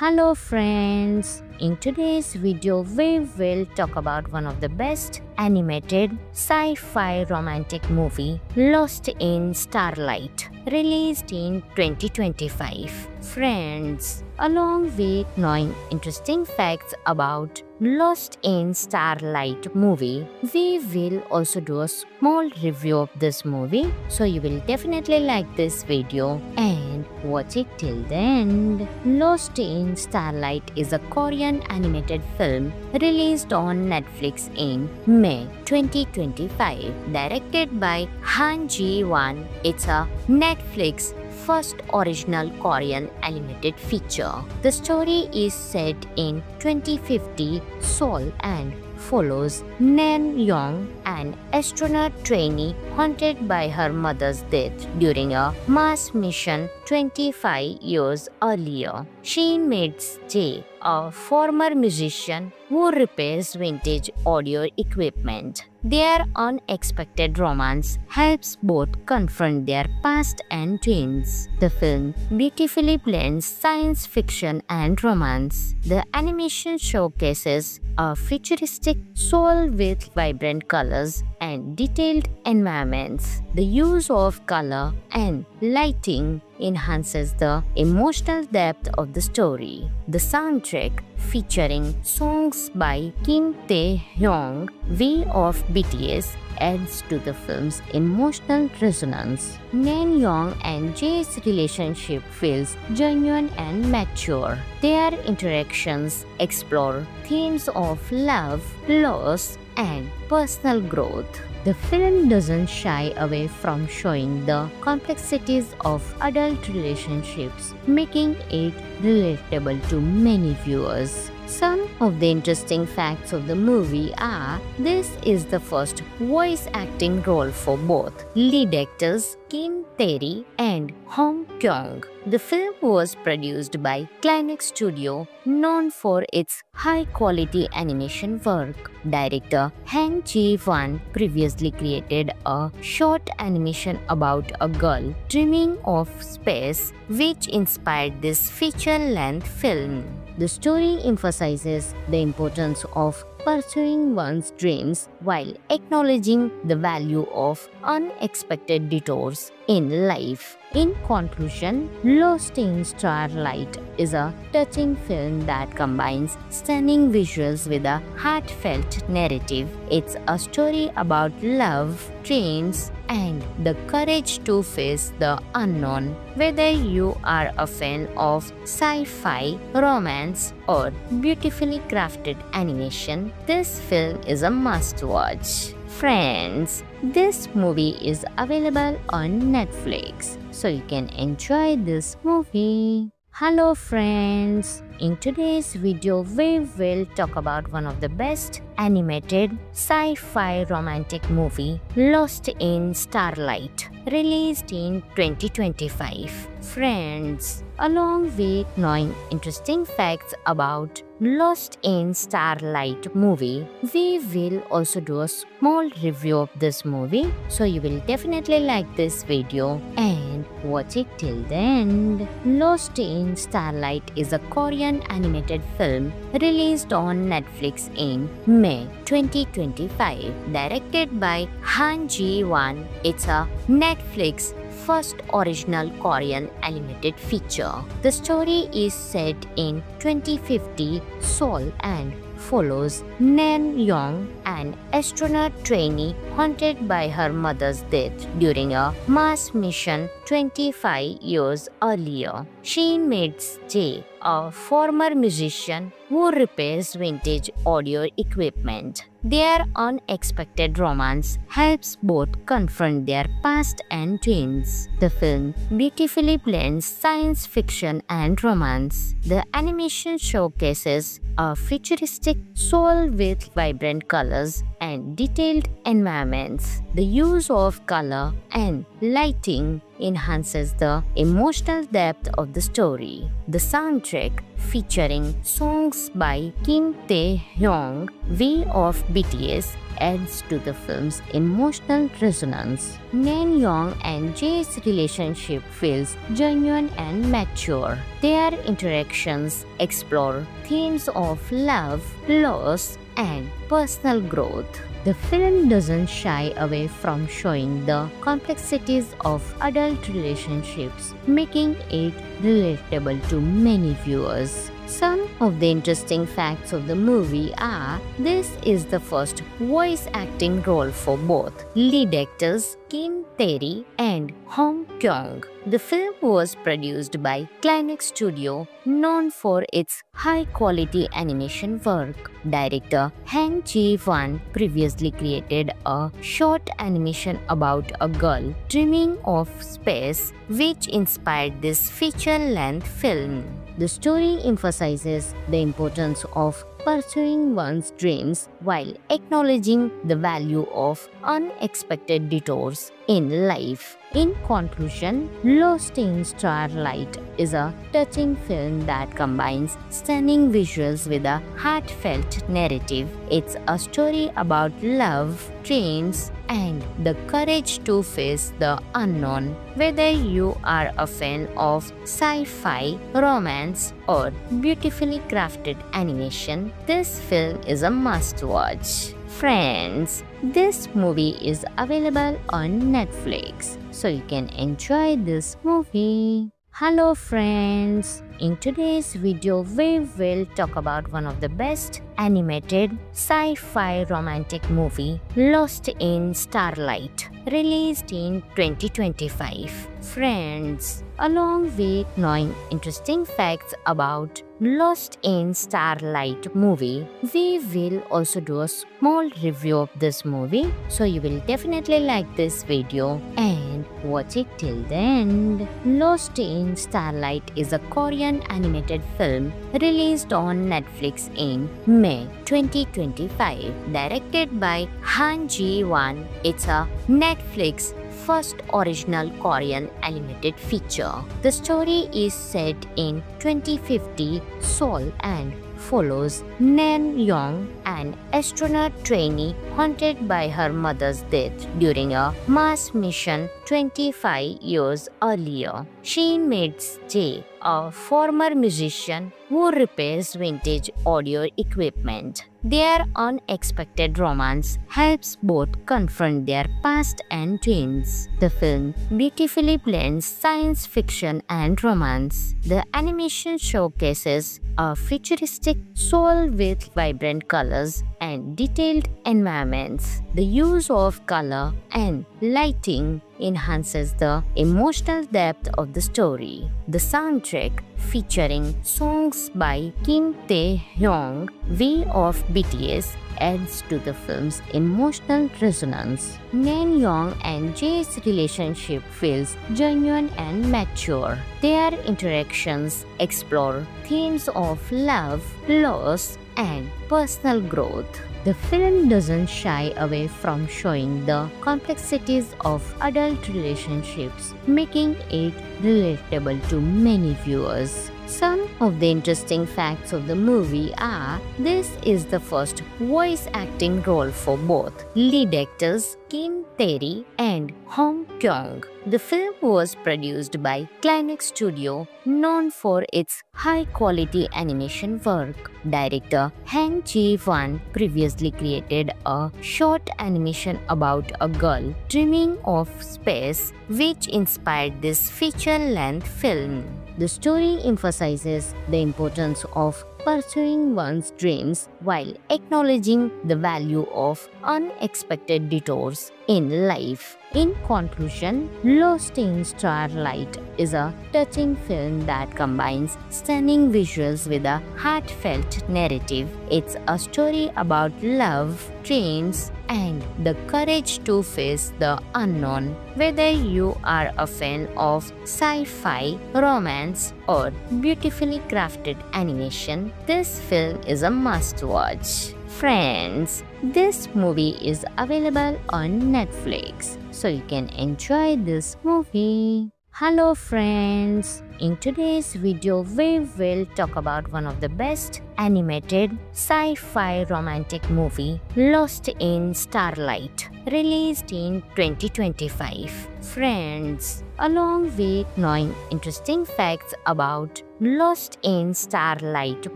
Hello friends, in today's video we will talk about one of the best animated sci-fi romantic movie, Lost in Starlight, released in 2025. Friends, along with knowing interesting facts about Lost in Starlight movie, we will also do a small review of this movie, so you will definitely like this video and watch it till the end. Lost in Starlight is a Korean animated film released on Netflix in May 2025, directed by Han Ji-won. It's a Netflix first original Korean animated feature. The story is set in 2050 Seoul and follows Nan Young, an astronaut trainee haunted by her mother's death during a Mars mission 25 years earlier. She meets Jae, a former musician who repairs vintage audio equipment. Their unexpected romance helps both confront their past and twins. The film beautifully blends science fiction and romance. The animation showcases a futuristic Seoul with vibrant colors and detailed environments. The use of color and lighting enhances the emotional depth of the story. The soundtrack, featuring songs by Kim Tae-hyung, V of BTS, adds to the film's emotional resonance. Nan Young and Jae's relationship feels genuine and mature. Their interactions explore themes of love, loss, and personal growth. The film doesn't shy away from showing the complexities of adult relationships, making it relatable to many viewers. Some of the interesting facts of the movie are: this is the first voice acting role for both lead actors Kim Tae-ri and Hong Kyung. The film was produced by Climax Studio, known for its high-quality animation work. Director Han Ji-won previously created a short animation about a girl dreaming of space, which inspired this feature-length film. The story emphasizes the importance of pursuing one's dreams while acknowledging the value of unexpected detours in life. In conclusion, Lost in Starlight is a touching film that combines stunning visuals with a heartfelt narrative. It's a story about love, dreams, and the courage to face the unknown. Whether you are a fan of sci-fi, romance, or beautifully crafted animation, this film is a must-watch. Friends, this movie is available on Netflix, so you can enjoy this movie. Hello friends, in today's video we will talk about one of the best animated sci-fi romantic movie, Lost in Starlight, released in 2025. Friends, along with knowing interesting facts about Lost in Starlight movie, we will also do a small review of this movie, so you will definitely like this video and watch it till the end. Lost in Starlight is a Korean animated film released on Netflix in May 2025, directed by Han Ji-won. It's a Netflix first original Korean animated feature. The story is set in 2050 Seoul and follows Nan Young, an astronaut trainee haunted by her mother's death during a Mars mission 25 years earlier. She meets Jae, a former musician who repairs vintage audio equipment. Their unexpected romance helps both confront their past and twins. The film beautifully blends science fiction and romance. The animation showcases a futuristic Seoul with vibrant colors and detailed environments. The use of color and lighting enhances the emotional depth of the story. The soundtrack, featuring songs by Kim Tae-hyung, V of BTS, adds to the film's emotional resonance. Nan Young and Jae's relationship feels genuine and mature. Their interactions explore themes of love, loss, and personal growth. The film doesn't shy away from showing the complexities of adult relationships, making it relatable to many viewers. Some of the interesting facts of the movie are: this is the first voice acting role for both lead actors Kim Tae-ri and Hong Kyung. The film was produced by Climax Studio, known for its high-quality animation work. Director Han Ji-won previously created a short animation about a girl dreaming of space, which inspired this feature-length film. The story emphasizes the importance of pursuing one's dreams while acknowledging the value of unexpected detours in life. In conclusion, Lost in Starlight is a touching film that combines stunning visuals with a heartfelt narrative. It's a story about love, dreams, and the courage to face the unknown. Whether you are a fan of sci-fi, romance, or beautifully crafted animation, this film is a must-watch. Friends, this movie is available on Netflix, so you can enjoy this movie. Hello friends, in today's video we will talk about one of the best animated sci-fi romantic movie, Lost in Starlight, released in 2025. Friends, along with knowing interesting facts about Lost in Starlight movie, we will also do a small review of this movie, so you will definitely like this video and watch it till the end. Lost in Starlight is a Korean animated film released on Netflix in May 2025, directed by Han Ji-won. It's a Netflix first original Korean animated feature. The story is set in 2050 Seoul and follows Nan Young, an astronaut trainee haunted by her mother's death during a Mars mission 25 years earlier. She meets Jae, a former musician who repairs vintage audio equipment. Their unexpected romance helps both confront their past and dreams. The film beautifully blends science fiction and romance. The animation showcases a futuristic Seoul with vibrant colors and detailed environments. The use of color and lighting enhances the emotional depth of the story. The soundtrack, featuring songs by Kim Tae-hyung, V of BTS, adds to the film's emotional resonance. Nan Young and Jae's relationship feels genuine and mature. Their interactions explore themes of love, loss, and personal growth. The film doesn't shy away from showing the complexities of adult relationships, making it relatable to many viewers. Some of the interesting facts of the movie are: this is the first voice acting role for both lead actors Kim Tae-ri and Hong Kyung. The film was produced by Climax Studio, known for its high-quality animation work. Director Han Ji-won previously created a short animation about a girl dreaming of space, which inspired this feature-length film. The story emphasizes the importance of pursuing one's dreams while acknowledging the value of unexpected detours in life. In conclusion, Lost in Starlight is a touching film that combines stunning visuals with a heartfelt narrative. It's a story about love, dreams, and the courage to face the unknown. Whether you are a fan of sci-fi, romance, or beautifully crafted animation, this film is a must-watch. Friends, this movie is available on Netflix, so you can enjoy this movie. Hello friends, in today's video we will talk about one of the best animated sci-fi romantic movie, Lost in Starlight, released in 2025. Friends, along with knowing interesting facts about Lost in Starlight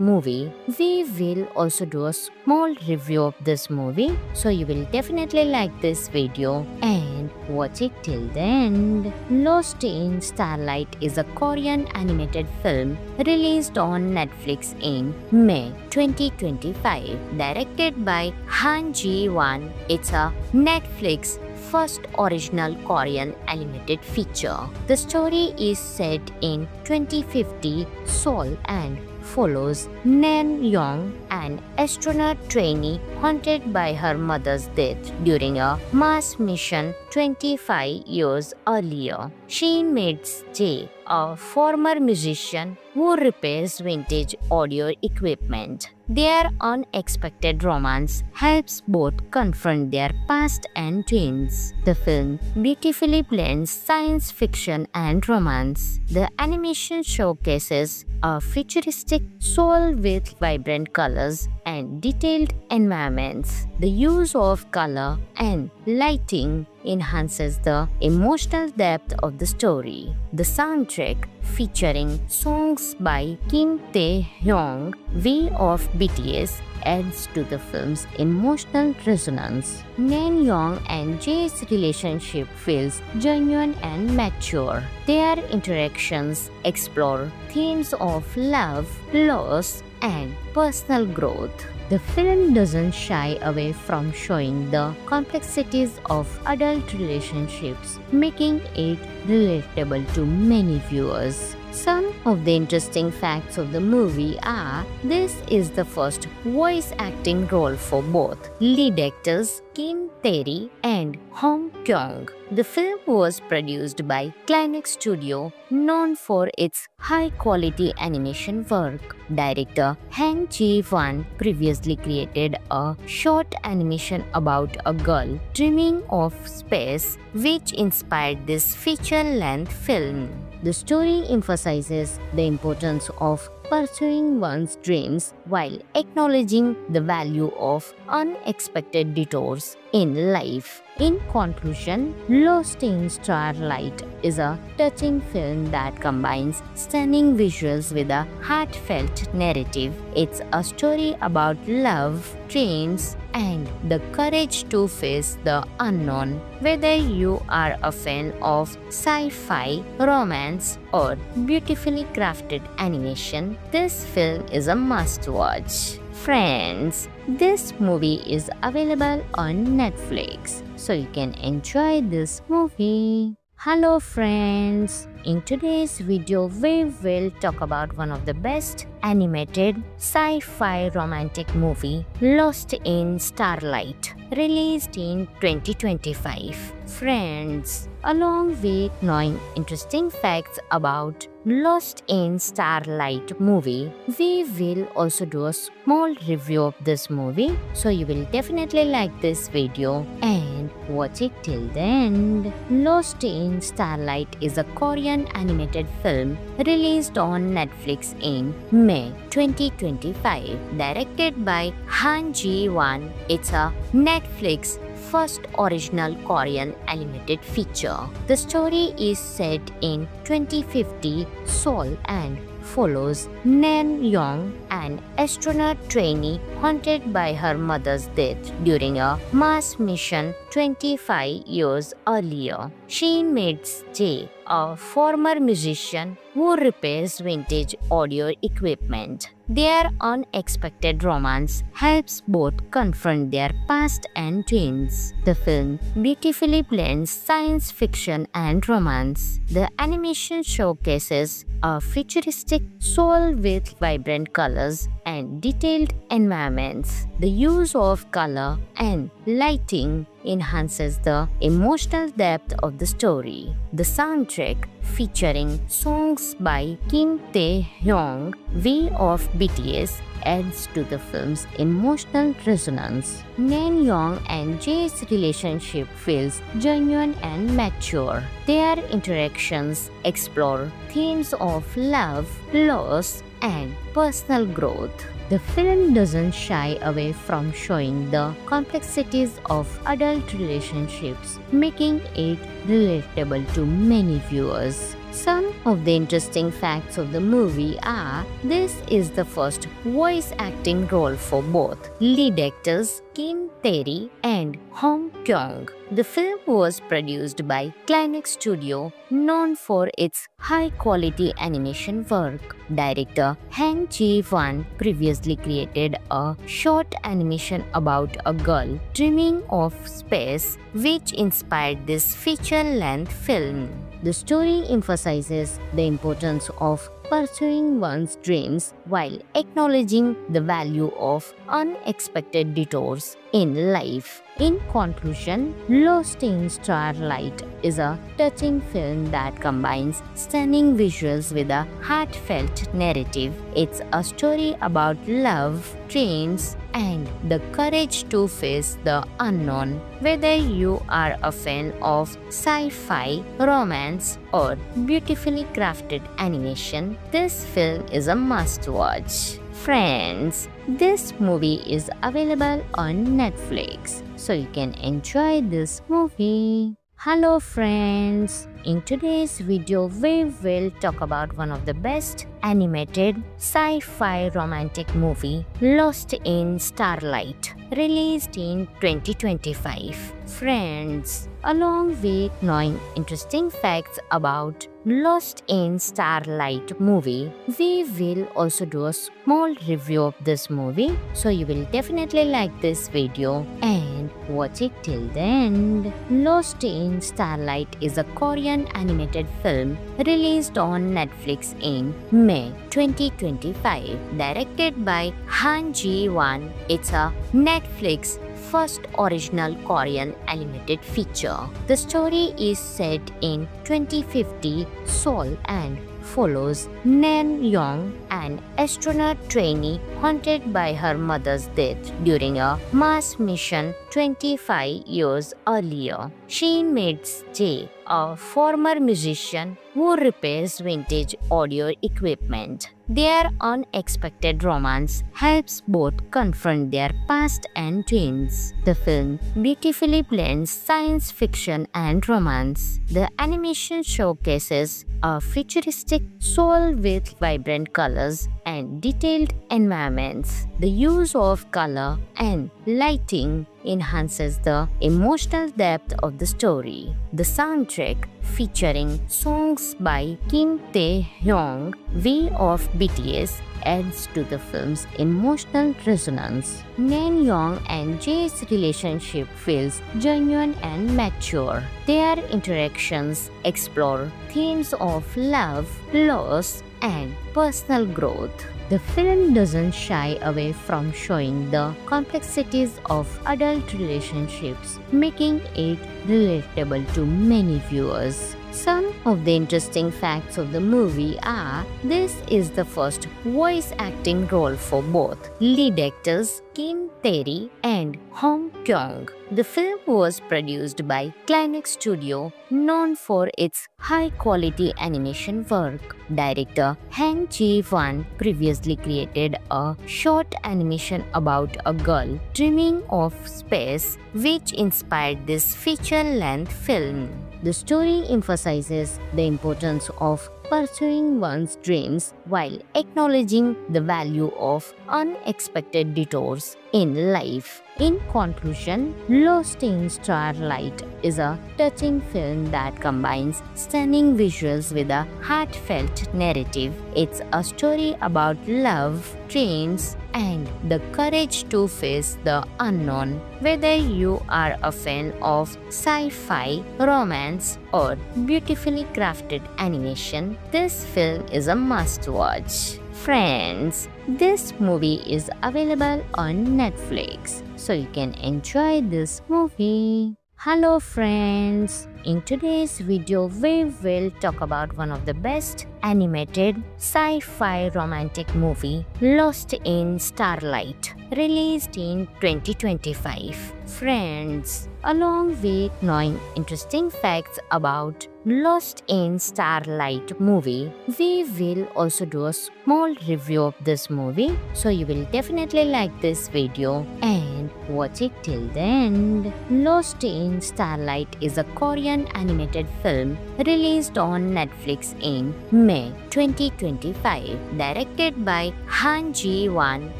movie, we will also do a small review of this movie, so you will definitely like this video and watch it till the end. Lost in Starlight is a Korean animated film released on Netflix in May 2025, directed by Han Ji-won. It's a Netflix first original Korean animated feature. The story is set in 2050 Seoul and follows Nan Young, an astronaut trainee haunted by her mother's death during a Mars mission 25 years earlier. She meets Jae, a former musician who repairs vintage audio equipment. Their unexpected romance helps both confront their past and twins. The film beautifully blends science fiction and romance. The animation showcases a futuristic Seoul with vibrant colors and detailed environments. The use of color and lighting enhances the emotional depth of the story. The soundtrack, featuring songs by Kim Tae-hyung, V of BTS, adds to the film's emotional resonance. Nan Young and Jae's relationship feels genuine and mature. Their interactions explore themes of love, loss, and personal growth. The film doesn't shy away from showing the complexities of adult relationships, making it relatable to many viewers. Some of the interesting facts of the movie are: this is the first voice acting role for both lead actors Kim Tae-ri and Hong Kyung. The film was produced by Climax Studio, known for its high-quality animation work. Director Han Ji-won previously created a short animation about a girl dreaming of space, which inspired this feature-length film. The story emphasizes the importance of pursuing one's dreams while acknowledging the value of unexpected detours in life. In conclusion, Lost in Starlight is a touching film that combines stunning visuals with a heartfelt narrative. It's a story about love, dreams, and the courage to face the unknown. Whether you are a fan of sci-fi, romance, or beautifully crafted animation, this film is a must-watch. Friends, this movie is available on Netflix, so you can enjoy this movie. Hello friends, in today's video we will talk about one of the best animated sci-fi romantic movie, Lost in Starlight, released in 2025. Friends, along with knowing interesting facts about Lost in Starlight movie, we will also do a small review of this movie, so you will definitely like this video and watch it till the end. Lost in Starlight is a Korean animated film released on Netflix in May 2025, directed by Han Ji-won. It's a Netflix first original Korean animated feature. The story is set in 2050 Seoul and follows Nan Young, an astronaut trainee haunted by her mother's death during a Mars mission 25 years earlier. She meets Jae, a former musician who repairs vintage audio equipment. Their unexpected romance helps both confront their past and twins. The film beautifully blends science fiction and romance. The animation showcases a futuristic Seoul with vibrant colors and detailed environments. The use of color and lighting enhances the emotional depth of the story. The soundtrack, featuring songs by Kim Taehyung, V of BTS, adds to the film's emotional resonance. Naeun and Jae's relationship feels genuine and mature. Their interactions explore themes of love, loss, and personal growth. The film doesn't shy away from showing the complexities of adult relationships, making it relatable to many viewers. Some of the interesting facts of the movie are: this is the first voice acting role for both lead actors Kim Tae-ri and Hong Kyung. The film was produced by Climax Studio, known for its high-quality animation work. Director Han Ji-won previously created a short animation about a girl dreaming of space, which inspired this feature-length film. The story emphasizes the importance of pursuing one's dreams while acknowledging the value of unexpected detours in life. In conclusion, Lost in Starlight is a touching film that combines stunning visuals with a heartfelt narrative. It's a story about love, dreams, and the courage to face the unknown. Whether you are a fan of sci-fi, romance, or beautifully crafted animation, this film is a must-watch. Friends, this movie is available on Netflix, so you can enjoy this movie. Hello friends, in today's video we will talk about one of the best animated sci-fi romantic movie, Lost in Starlight, released in 2025. Friends, along with knowing interesting facts about Lost in Starlight movie, we will also do a small review of this movie, so you will definitely like this video and watch it till the end. Lost in Starlight is a Korean animated film released on Netflix in May 2025, directed by Han Ji-won. It's a Netflix first original Korean animated feature. The story is set in 2050 Seoul and follows Naeun, an astronaut trainee haunted by her mother's death during a Mars mission 25 years earlier. She meets Jae, a former musician who repairs vintage audio equipment. Their unexpected romance helps both confront their past and dreams. The film beautifully blends science fiction and romance. The animation showcases a futuristic Seoul with vibrant colors and detailed environments. The use of color and lighting enhances the emotional depth of the story. The soundtrack, featuring songs by Kim Taehyung, V of BTS, adds to the film's emotional resonance. Naeun and Jae's relationship feels genuine and mature. Their interactions explore themes of love, loss, and personal growth. The film doesn't shy away from showing the complexities of adult relationships, making it relatable to many viewers. Some of the interesting facts of the movie are: this is the first voice acting role for both lead actors Kim Tae-ri and Hong Kyung. The film was produced by Climax Studio, known for its high-quality animation work. Director Han Ji-won previously created a short animation about a girl dreaming of space, which inspired this feature-length film. The story emphasizes the importance of pursuing one's dreams while acknowledging the value of unexpected detours in life. In conclusion, Lost in Starlight is a touching film that combines stunning visuals with a heartfelt narrative. It's a story about love, dreams, and the courage to face the unknown. Whether you are a fan of sci-fi, romance, or beautifully crafted animation, this film is a must-watch. Friends, this movie is available on Netflix, so you can enjoy this movie. Hello friends, in today's video we will talk about one of the best animated sci-fi romantic movie, Lost in Starlight, released in 2025. Friends, along with knowing interesting facts about Lost in Starlight movie, we will also do a small review of this movie, so you will definitely like this video and watch it till the end. Lost in Starlight is a Korean animated film released on Netflix in May 2025, directed by Han Ji-won.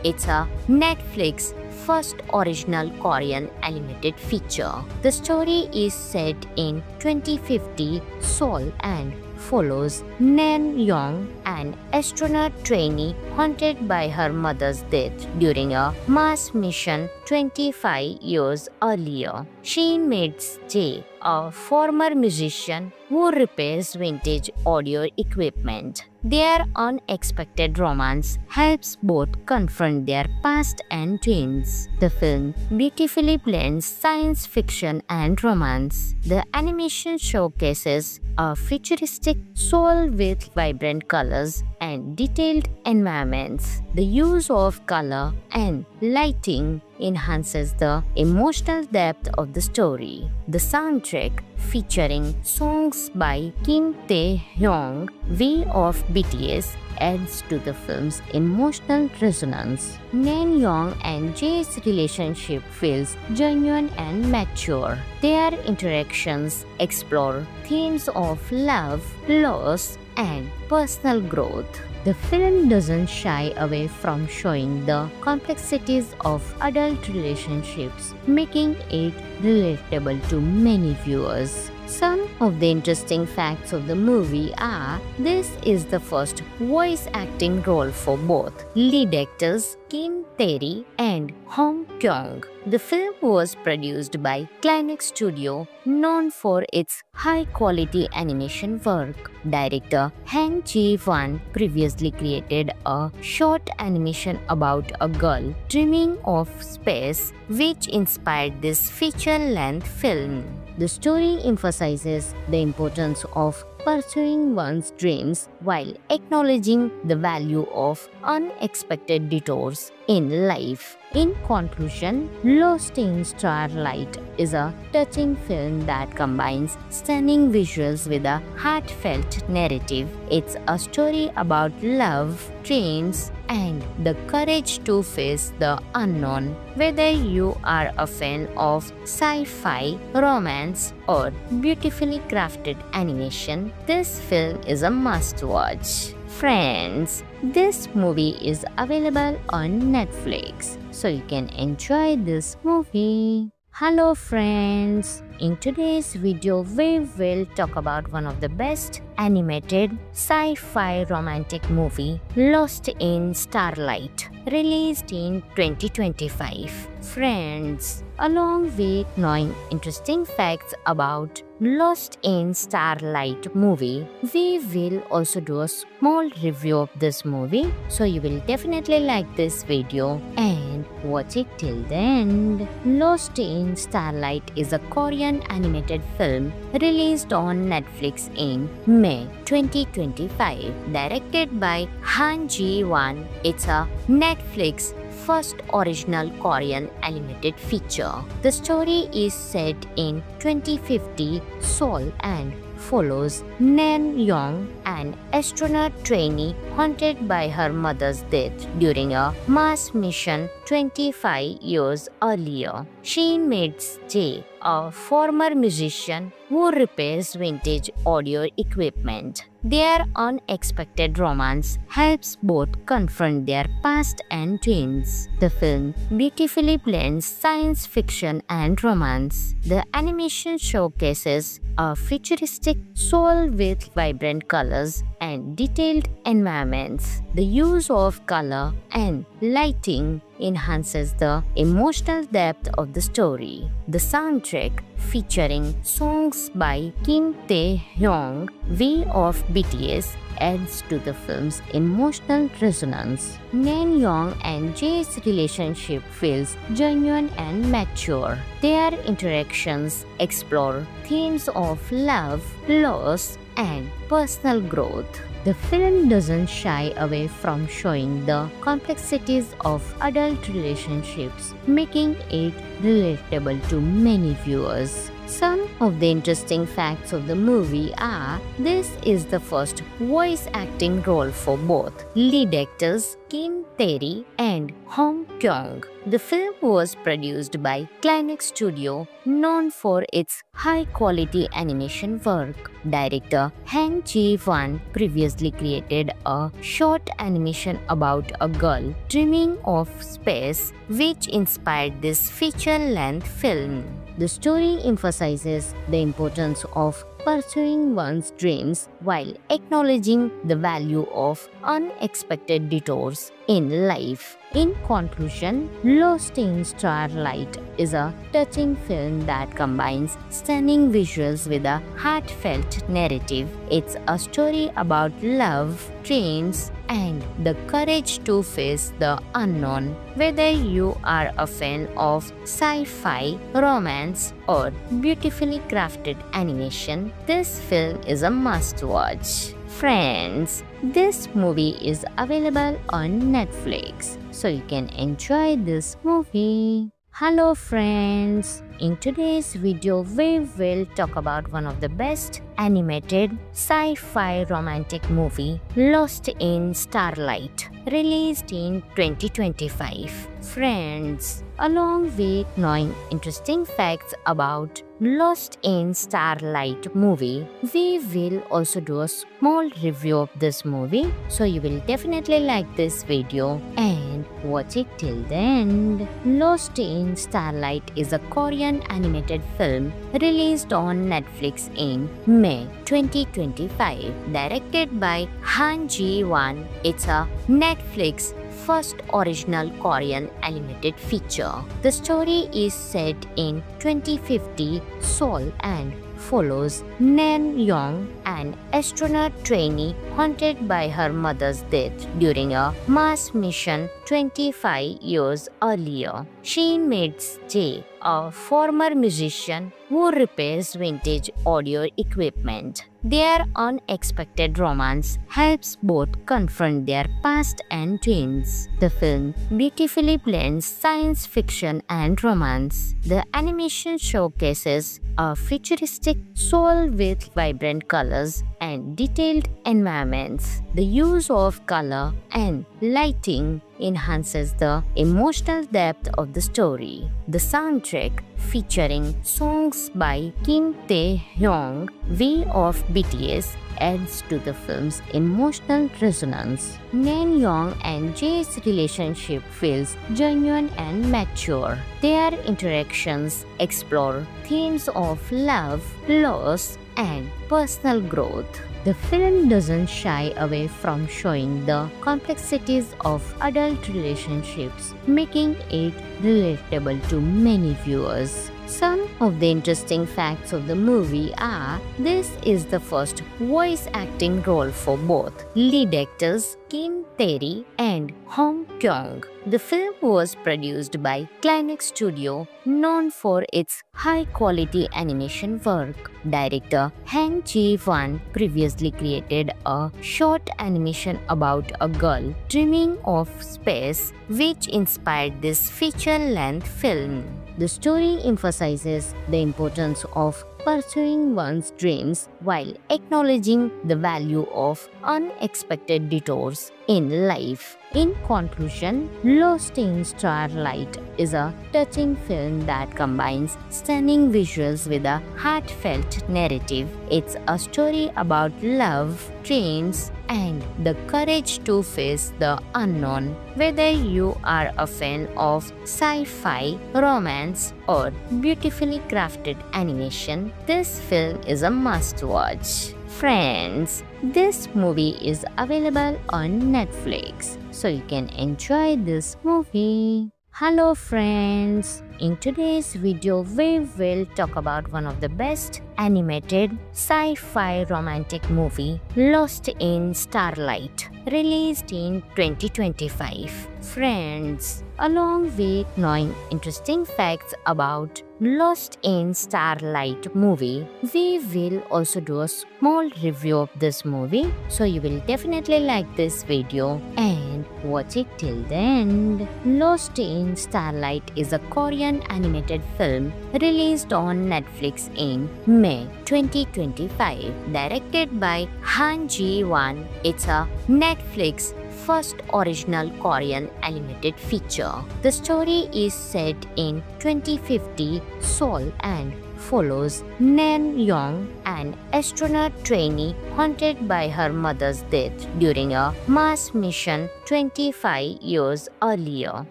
It's a Netflix first original Korean animated feature. The story is set in 2050 Seoul and follows Nan Young, an astronaut trainee haunted by her mother's death during a Mars mission 25 years earlier. She meets Jae, a former musician who repairs vintage audio equipment. Their unexpected romance helps both confront their past and twins. The film beautifully blends science fiction and romance. The animation showcases a futuristic Seoul with vibrant colors and detailed environments. The use of color and lighting enhances the emotional depth of the story. The soundtrack, featuring songs by Kim Tae-hyung, V of BTS, adds to the film's emotional resonance. Nan Young and Jae's relationship feels genuine and mature. Their interactions explore themes of love, loss, and personal growth. The film doesn't shy away from showing the complexities of adult relationships, making it relatable to many viewers. Some of the interesting facts of the movie are: this is the first voice acting role for both lead actors Kim Tae-ri and Hong Kyung. The film was produced by Climax Studio, known for its high-quality animation work. Director Han Ji-won previously created a short animation about a girl dreaming of space, which inspired this feature-length film. The story emphasizes the importance of pursuing one's dreams while acknowledging the value of unexpected detours in life. In conclusion, Lost in Starlight is a touching film that combines stunning visuals with a heartfelt narrative. It's a story about love, dreams, and the courage to face the unknown. Whether you are a fan of sci-fi, romance, or beautifully crafted animation, this film is a must-watch. Friends, this movie is available on Netflix, so you can enjoy this movie. Hello friends, in today's video we will talk about one of the best animated sci-fi romantic movie, Lost in Starlight, released in 2025. Friends, along with knowing interesting facts about Lost in Starlight movie, we will also do a small review of this movie, so you will definitely like this video and watch it till the end. Lost in Starlight is a Korean animated film released on Netflix in May 2025, directed by Han Ji-won. It's a Netflix first original Korean animated feature. The story is set in 2050 Seoul and follows Nan Young, an astronaut trainee haunted by her mother's death during a Mars mission 25 years earlier. She meets Jae, a former musician who repairs vintage audio equipment. Their unexpected romance helps both confront their past and twins. The film beautifully blends science fiction and romance. The animation showcases a futuristic Seoul with vibrant colors and detailed environments. The use of color and lighting enhances the emotional depth of the story. The soundtrack, featuring songs by Kim Taehyung, V of BTS, adds to the film's emotional resonance. Naeun and Jae's relationship feels genuine and mature. Their interactions explore themes of love, loss, and personal growth. The film doesn't shy away from showing the complexities of adult relationships, making it relatable to many viewers. Some of the interesting facts of the movie are: this is the first voice acting role for both lead actors Kim Tae-ri and Hong Kyung. The film was produced by Climax Studio, known for its high-quality animation work. Director Han Ji-won previously created a short animation about a girl dreaming of space, which inspired this feature-length film. The story emphasizes the importance of pursuing one's dreams while acknowledging the value of unexpected detours in life. In conclusion, Lost in Starlight is a touching film that combines stunning visuals with a heartfelt narrative. It's a story about love, dreams, and the courage to face the unknown. Whether you are a fan of sci-fi, romance, or beautifully crafted animation, this film is a must-watch. Friends, this movie is available on Netflix, so you can enjoy this movie. Hello friends, in today's video we will talk about one of the best animated sci-fi romantic movie, Lost in Starlight, released in 2025. Friends, along with knowing interesting facts about Lost in Starlight movie, we will also do a small review of this movie, so you will definitely like this video and watch it till the end. Lost in Starlight is a Korean animated film released on Netflix in May 2025, directed by Han Ji-won. It's a Netflix first original Korean animated feature. The story is set in 2050 Seoul and follows Naeun, an astronaut trainee haunted by her mother's death during a Mars mission 25 years earlier. She meets Jae, a former musician who repairs vintage audio equipment. Their unexpected romance helps both confront their past and dreams. The film beautifully blends science fiction and romance. The animation showcases a futuristic Seoul with vibrant colors and detailed environments. The use of color and lighting enhances the emotional depth of the story. The soundtrack, featuring songs by Kim Taehyung, V of BTS, adds to the film's emotional resonance. Naeun and Jae's relationship feels genuine and mature. Their interactions explore themes of love, loss, and personal growth. The film doesn't shy away from showing the complexities of adult relationships, making it relatable to many viewers. Some of the interesting facts of the movie are: this is the first voice acting role for both lead actors Kim Tae-ri and Hong Kyung. The film was produced by Climax Studio, known for its high-quality animation work. Director Han Ji-won previously created a short animation about a girl dreaming of space, which inspired this feature-length film. The story emphasizes the importance of pursuing one's dreams while acknowledging the value of unexpected detours in life. In conclusion, Lost in Starlight is a touching film that combines stunning visuals with a heartfelt narrative. It's a story about love, dreams, and the courage to face the unknown. Whether you are a fan of sci-fi, romance, or beautifully crafted animation, this film is a must-watch. Friends, this movie is available on Netflix, so you can enjoy this movie. Hello friends, in today's video we will talk about one of the best animated sci-fi romantic movie, Lost in Starlight, released in 2025. Friends, along with knowing interesting facts about Lost in Starlight movie, we will also do a small review of this movie, so you will definitely like this video and watch it till the end. Lost in Starlight is a Korean animated film released on Netflix in May 2025, directed by Han Ji-won. It's a Netflix first original Korean animated feature. The story is set in 2050 Seoul and follows Nan Young, an astronaut trainee haunted by her mother's death during a Mars mission 25 years earlier.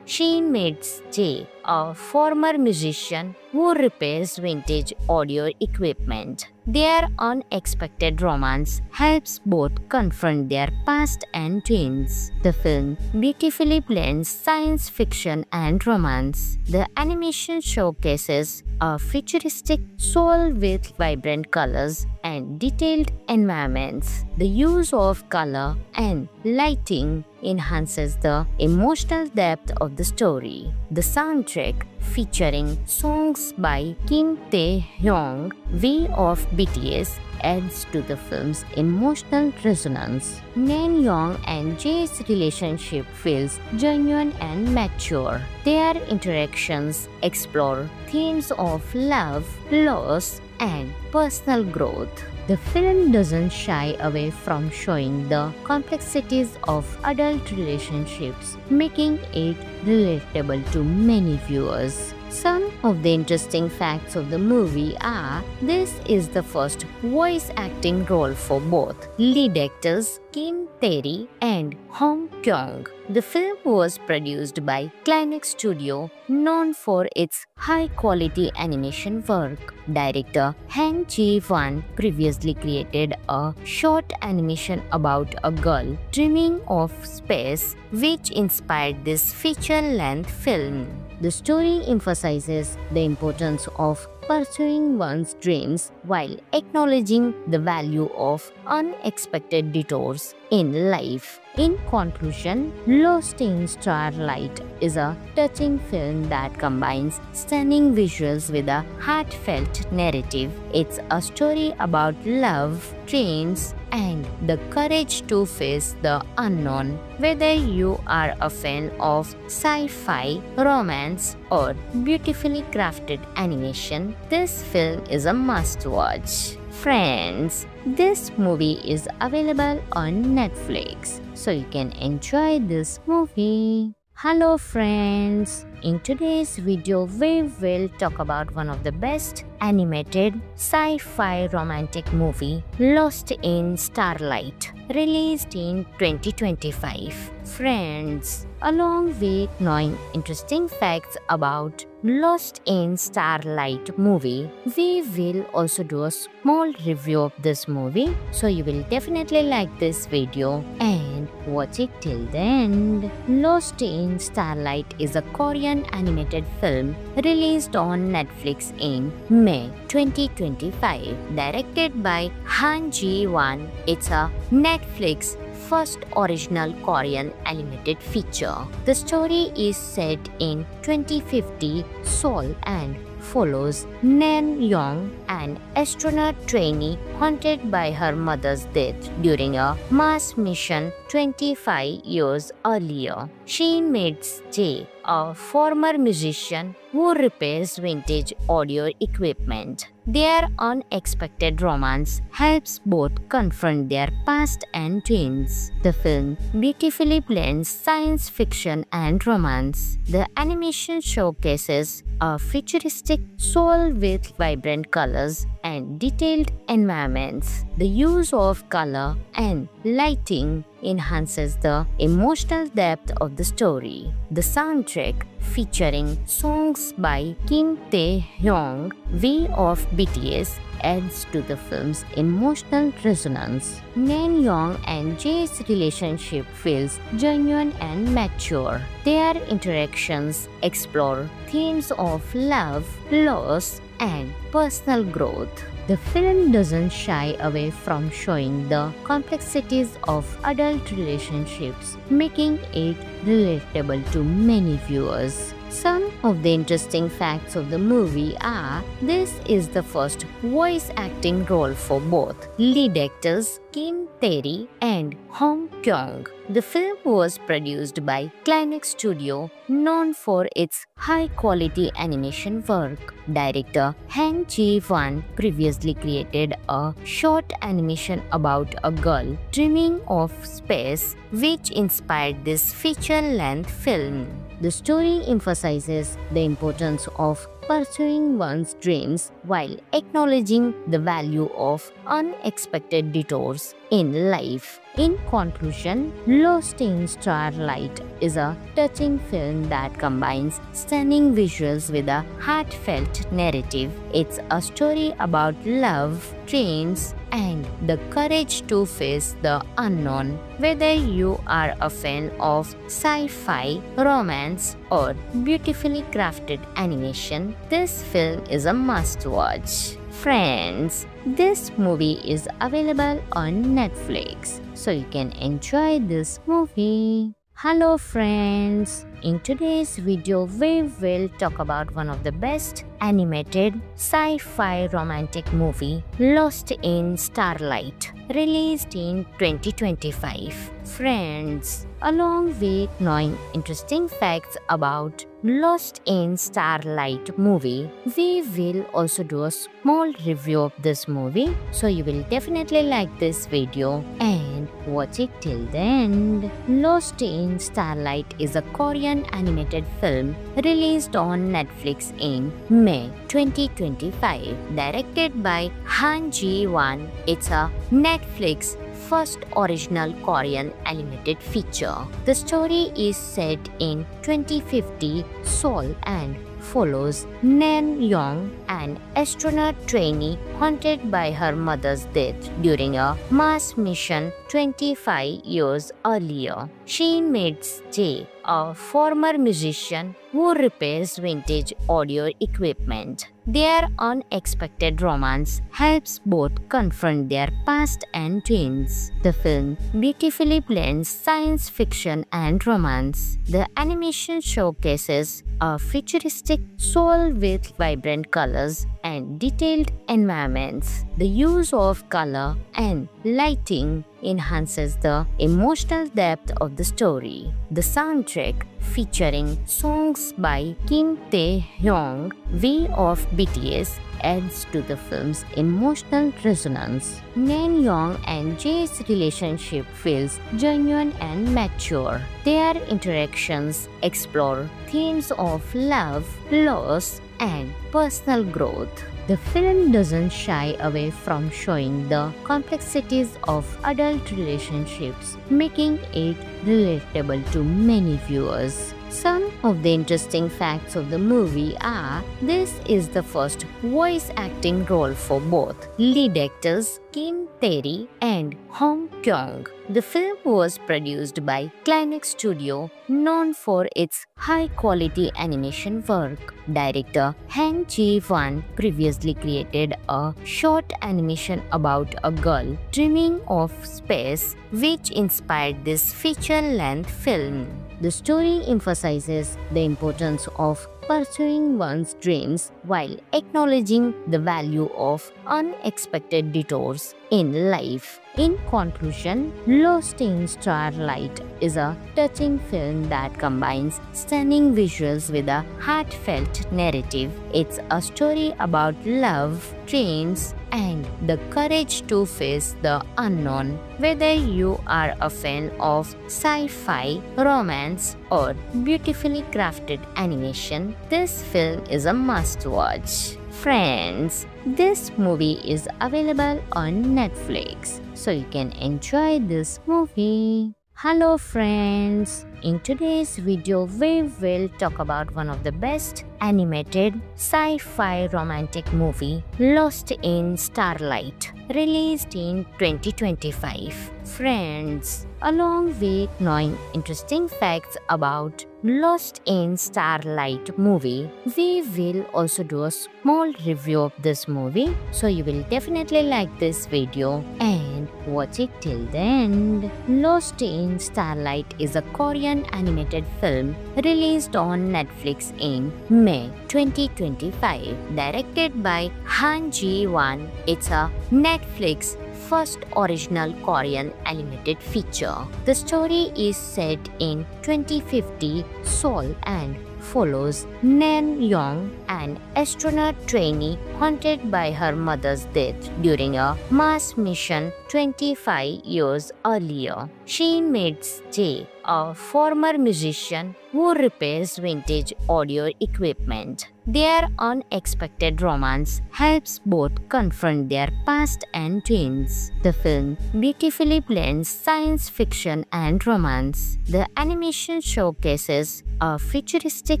She meets Jae, a former musician who repairs vintage audio equipment. Their unexpected romance helps both confront their past and twins. The film beautifully blends science fiction and romance. The animation showcases a futuristic Seoul with vibrant colors and detailed environments. The use of color and lighting enhances the emotional depth of the story. The soundtrack, featuring songs by Kim Tae-hyung, V of BTS, adds to the film's emotional resonance. Nan Young and Jae's relationship feels genuine and mature. Their interactions explore themes of love, loss, and personal growth. The film doesn't shy away from showing the complexities of adult relationships, making it relatable to many viewers. Some of the interesting facts of the movie are: this is the first voice acting role for both lead actors Kim Tae-ri and Hong Kyung. The film was produced by Climax Studio, known for its high-quality animation work. Director Han Ji-won previously created a short animation about a girl dreaming of space, which inspired this feature-length film. The story emphasizes the importance of pursuing one's dreams while acknowledging the value of unexpected detours in life. In conclusion, Lost in Starlight is a touching film that combines stunning visuals with a heartfelt narrative. It's a story about love, dreams, and the courage to face the unknown. Whether you are a fan of sci-fi, romance, or beautifully crafted animation, this film is a must-watch. Friends, this movie is available on Netflix, so you can enjoy this movie. Hello friends, in today's video we will talk about one of the best animated sci-fi romantic movie, Lost in Starlight, released in 2025. Friends, along with knowing interesting facts about Lost in Starlight movie, we will also do a small review of this movie, so you will definitely like this video and watch it till the end. Lost in Starlight is a Korean animated film released on Netflix in May 2025, directed by Han Ji-won. It's a Netflix first original Korean animated feature. The story is set in 2050 Seoul and follows Nan Young, an astronaut trainee haunted by her mother's death during a Mars mission 25 years earlier. She meets Jae, a former musician who repairs vintage audio equipment. Their unexpected romance helps both confront their past and twins. The film beautifully blends science fiction and romance. The animation showcases a futuristic Seoul with vibrant colors and detailed environments. The use of color and lighting enhances the emotional depth of the story. The soundtrack, featuring songs by Kim Tae-hyung, V of BTS, adds to the film's emotional resonance. Naeun and Jae's relationship feels genuine and mature. Their interactions explore themes of love, loss, and personal growth. The film doesn't shy away from showing the complexities of adult relationships, making it relatable to many viewers. Some of the interesting facts of the movie are: this is the first voice acting role for both lead actors Kim Tae-ri and Hong Kyung. The film was produced by Climax Studio, known for its high-quality animation work. Director Han Ji-won previously created a short animation about a girl dreaming of space, which inspired this feature-length film. The story emphasizes the importance of pursuing one's dreams while acknowledging the value of unexpected detours in life. In conclusion, Lost in Starlight is a touching film that combines stunning visuals with a heartfelt narrative. It's a story about love, dreams, and the courage to face the unknown. Whether you are a fan of sci-fi, romance, or beautifully crafted animation, this film is a must-watch. Friends, this movie is available on Netflix, so you can enjoy this movie. Hello friends, in today's video we will talk about one of the best animated sci-fi romantic movie, Lost in Starlight, released in 2025. Friends, along with knowing interesting facts about Lost in Starlight movie, we will also do a small review of this movie, so you will definitely like this video and watch it till the end. Lost in Starlight is a Korean animated film released on Netflix in May 2025, directed by Han Ji-won. It's a Netflix first original Korean animated feature. The story is set in 2050 Seoul and follows Naeun, an astronaut trainee haunted by her mother's death during a Mars mission 25 years earlier. She meets Jae, a former musician who repairs vintage audio equipment. Their unexpected romance helps both confront their past and dreams. The film beautifully blends science fiction and romance. The animation showcases a futuristic Seoul with vibrant colors and detailed environments. The use of color and lighting enhances the emotional depth of the story. The soundtrack, featuring songs by Kim Tae-hyung, V of BTS, adds to the film's emotional resonance. Naeun and Jae's relationship feels genuine and mature. Their interactions explore themes of love, loss, and personal growth. The film doesn't shy away from showing the complexities of adult relationships, making it relatable to many viewers. Some of the interesting facts of the movie are: this is the first voice acting role for both lead actors Kim Tae-ri and Hong Kyung. The film was produced by Climax Studio, known for its high-quality animation work. Director Han Ji-won previously created a short animation about a girl dreaming of space, which inspired this feature-length film. The story emphasizes the importance of pursuing one's dreams while acknowledging the value of unexpected detours in life. In conclusion, Lost in Starlight is a touching film that combines stunning visuals with a heartfelt narrative. It's a story about love, dreams, and the courage to face the unknown. Whether you are a fan of sci-fi, romance, or beautifully crafted animation, this film is a must-watch. Friends, this movie is available on Netflix, so you can enjoy this movie. Hello friends, in today's video we will talk about one of the best animated sci-fi romantic movie, Lost in Starlight, released in 2025. Friends, along with knowing interesting facts about Lost in Starlight movie, we will also do a small review of this movie, so you will definitely like this video and watch it till the end. Lost in Starlight is a Korean animated film released on Netflix in May 2025, directed by Han Ji-won. It's a Netflix first original Korean animated feature. The story is set in 2050 Seoul and follows Nan Young, an astronaut trainee haunted by her mother's death during a Mars mission 25 years earlier. She meets Jae, a former musician who repairs vintage audio equipment. Their unexpected romance helps both confront their past and twins. The film beautifully blends science fiction and romance. The animation showcases a futuristic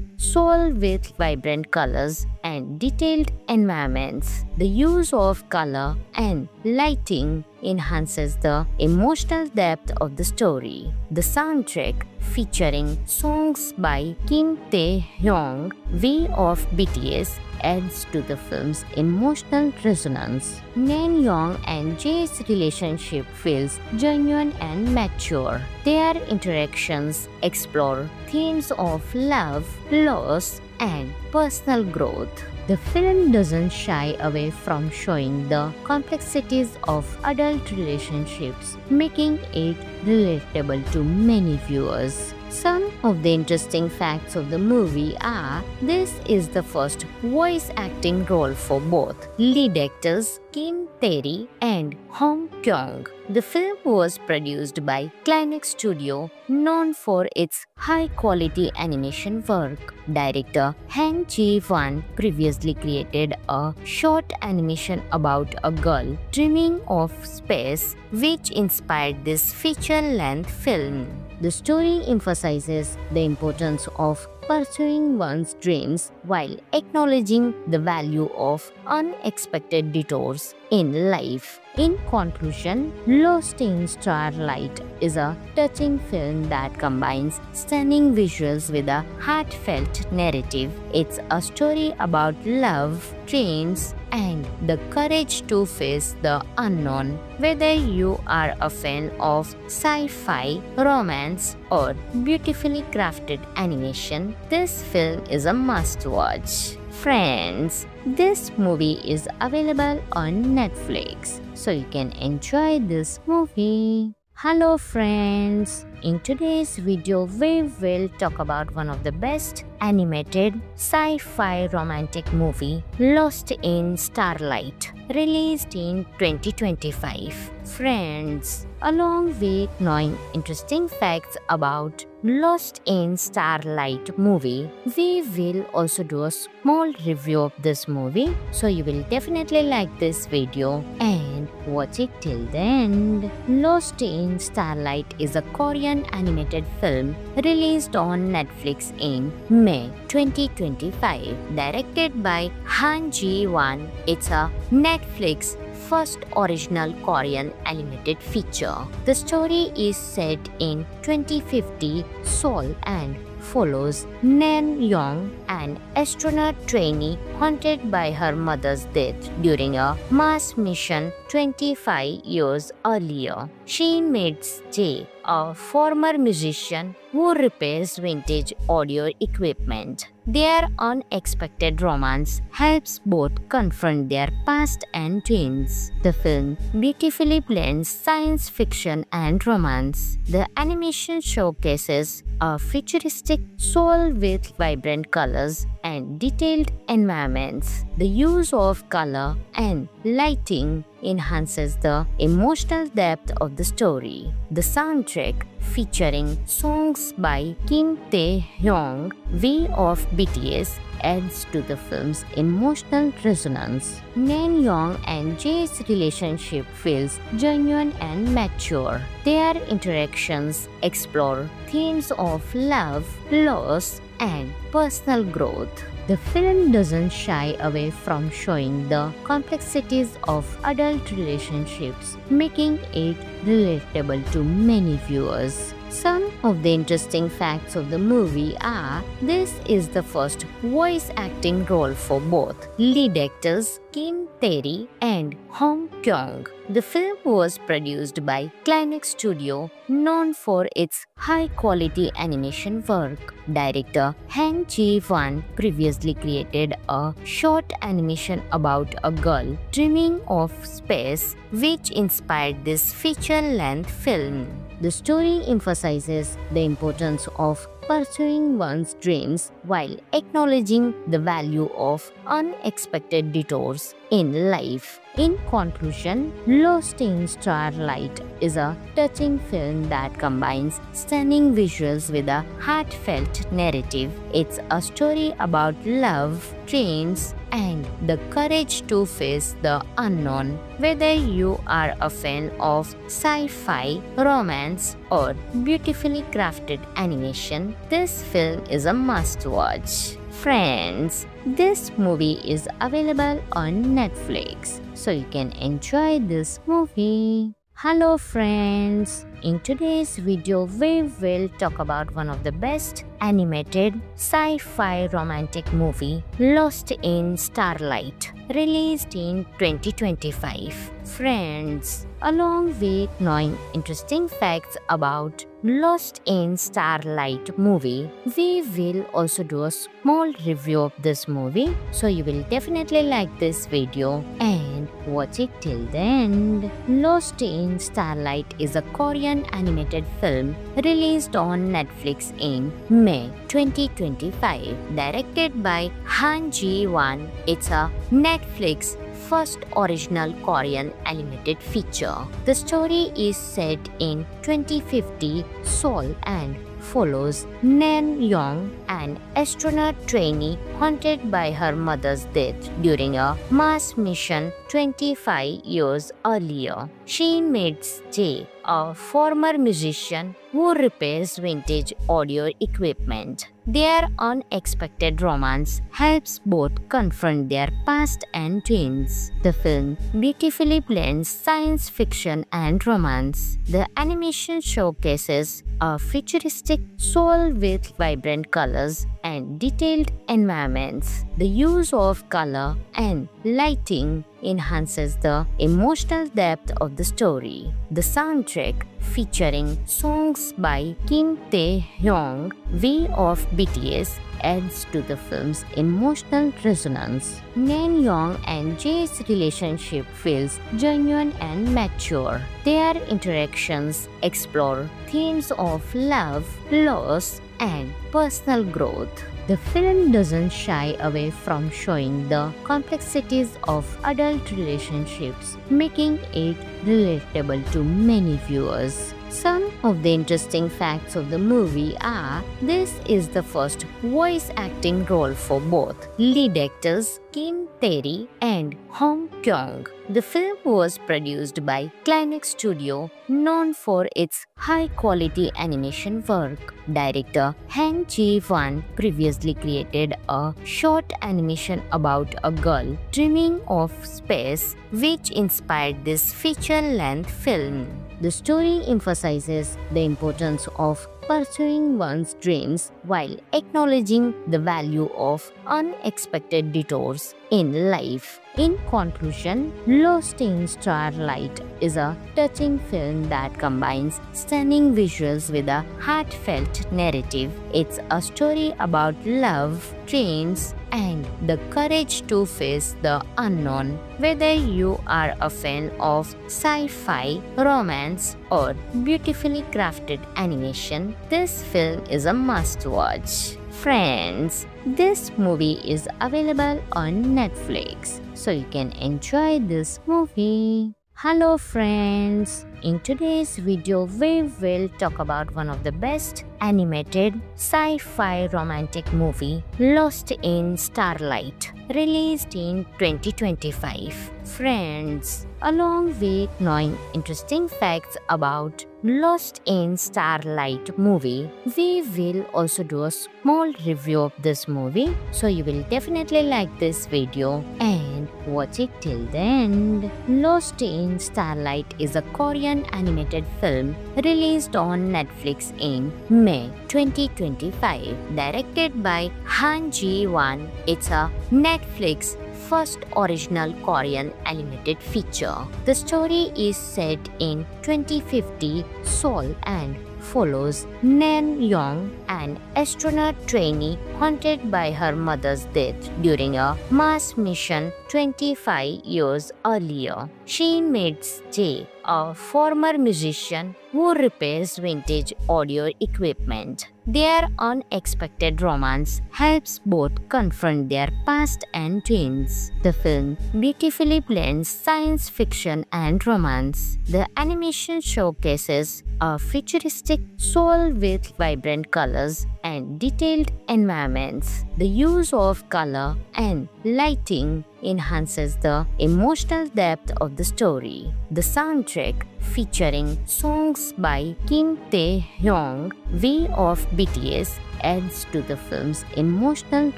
Seoul with vibrant colors and detailed environments. The use of color and lighting enhances the emotional depth of the story. The soundtrack, featuring songs by Kim Tae-hyung, V of BTS, adds to the film's emotional resonance. Nan Young and Jae's relationship feels genuine and mature. Their interactions explore themes of love, loss, and personal growth. The film doesn't shy away from showing the complexities of adult relationships, making it relatable to many viewers. Some of the interesting facts of the movie are: this is the first voice acting role for both lead actors Kim Tae-ri and Hong Kyung. The film was produced by Climax Studio, known for its high-quality animation work. Director Han Ji-won previously created a short animation about a girl dreaming of space, which inspired this feature-length film. The story emphasizes the importance of pursuing one's dreams while acknowledging the value of unexpected detours in life. In conclusion, Lost in Starlight is a touching film that combines stunning visuals with a heartfelt narrative. It's a story about love, dreams, and the courage to face the unknown. Whether you are a fan of sci-fi, romance, or beautifully crafted animation, this film is a must-watch. Friends, this movie is available on Netflix, so you can enjoy this movie. Hello friends, in today's video we will talk about one of the best animated sci-fi romantic movie, Lost in Starlight, released in 2025. Friends, along with knowing interesting facts about Lost in Starlight movie, we will also do a small review of this movie, so you will definitely like this video and watch it till the end. Lost in Starlight is a Korean animated film released on Netflix in May 2025, directed by Han Ji-won. It's a Netflix first original Korean animated feature. The story is set in 2050 Seoul and follows Nan Young, an astronaut trainee haunted by her mother's death during a Mars mission 25 years earlier. She meets Jae, a former musician who repairs vintage audio equipment. Their unexpected romance helps both confront their past and twins. The film beautifully blends science fiction and romance. The animation showcases a futuristic Seoul with vibrant colors and detailed environments. The use of color and lighting enhances the emotional depth of the story. The soundtrack, featuring songs by Kim Tae-hyung, V of BTS, adds to the film's emotional resonance. Nan Young and Jae's relationship feels genuine and mature. Their interactions explore themes of love, loss, and personal growth. The film doesn't shy away from showing the complexities of adult relationships, making it relatable to many viewers. Some of the interesting facts of the movie are: this is the first voice acting role for both lead actors Kim Tae-ri and Hong Kyung. The film was produced by Climax Studio, known for its high-quality animation work. Director Han Ji-won previously created a short animation about a girl dreaming of space, which inspired this feature-length film. The story emphasizes the importance of pursuing one's dreams while acknowledging the value of unexpected detours in life. In conclusion, Lost in Starlight is a touching film that combines stunning visuals with a heartfelt narrative. It's a story about love, dreams, and the courage to face the unknown. Whether you are a fan of sci-fi, romance, or beautifully crafted animation, this film is a must-watch. Friends, this movie is available on Netflix, so you can enjoy this movie. Hello friends, in today's video we will talk about one of the best animated sci-fi romantic movie, Lost in Starlight, released in 2025. Friends, along with knowing interesting facts about Lost in Starlight movie, we will also do a small review of this movie, so you will definitely like this video and watch it till the end. Lost in Starlight is a Korean animated film released on Netflix in May 2025, directed by Han Ji-won. It's a Netflix first original Korean animated feature. The story is set in 2050 Seoul and follows Nan Young, an astronaut trainee haunted by her mother's death during a Mars mission 25 years earlier. She meets Jae, a former musician who repairs vintage audio equipment. Their unexpected romance helps both confront their past and dreams. The film beautifully blends science fiction and romance. The animation showcases a futuristic Seoul with vibrant colors and detailed environments. The use of color and lighting enhances the emotional depth of the story. The soundtrack, featuring songs by Kim Tae-hyung, V of BTS, adds to the film's emotional resonance. Nan Young and Jae's relationship feels genuine and mature. Their interactions explore themes of love, loss, and personal growth. The film doesn't shy away from showing the complexities of adult relationships, making it relatable to many viewers. Some of the interesting facts of the movie are: this is the first voice acting role for both lead actors Kim Tae-ri and Hong Kyung. The film was produced by Climax Studio, known for its high-quality animation work. Director Han Ji-won previously created a short animation about a girl dreaming of space, which inspired this feature-length film. The story emphasizes the importance of pursuing one's dreams while acknowledging the value of unexpected detours in life. In conclusion, Lost in Starlight is a touching film that combines stunning visuals with a heartfelt narrative. It's a story about love, dreams, and the courage to face the unknown. Whether you are a fan of sci-fi, romance, or beautifully crafted animation, this film is a must-watch. Friends, this movie is available on Netflix, so you can enjoy this movie. Hello friends, in today's video we will talk about one of the best animated sci-fi romantic movie, Lost in Starlight, released in 2025. Friends, along with knowing interesting facts about Lost in Starlight movie, we will also do a small review of this movie, so you will definitely like this video and watch it till the end. Lost in Starlight is a Korean animated film released on Netflix in May 2025, directed by Han Ji-won. It's a Netflix first original Korean animated feature. The story is set in 2050 Seoul and follows Nan Young, an astronaut trainee haunted by her mother's death during a Mars mission 25 years earlier. She meets Jae, a former musician who repairs vintage audio equipment. Their unexpected romance helps both confront their past and twins. The film beautifully blends science fiction and romance. The animation showcases a futuristic Seoul with vibrant colors and detailed environments. The use of color and lighting enhances the emotional depth of the story. The soundtrack, featuring songs by Kim Tae-hyung, V of BTS, adds to the film's emotional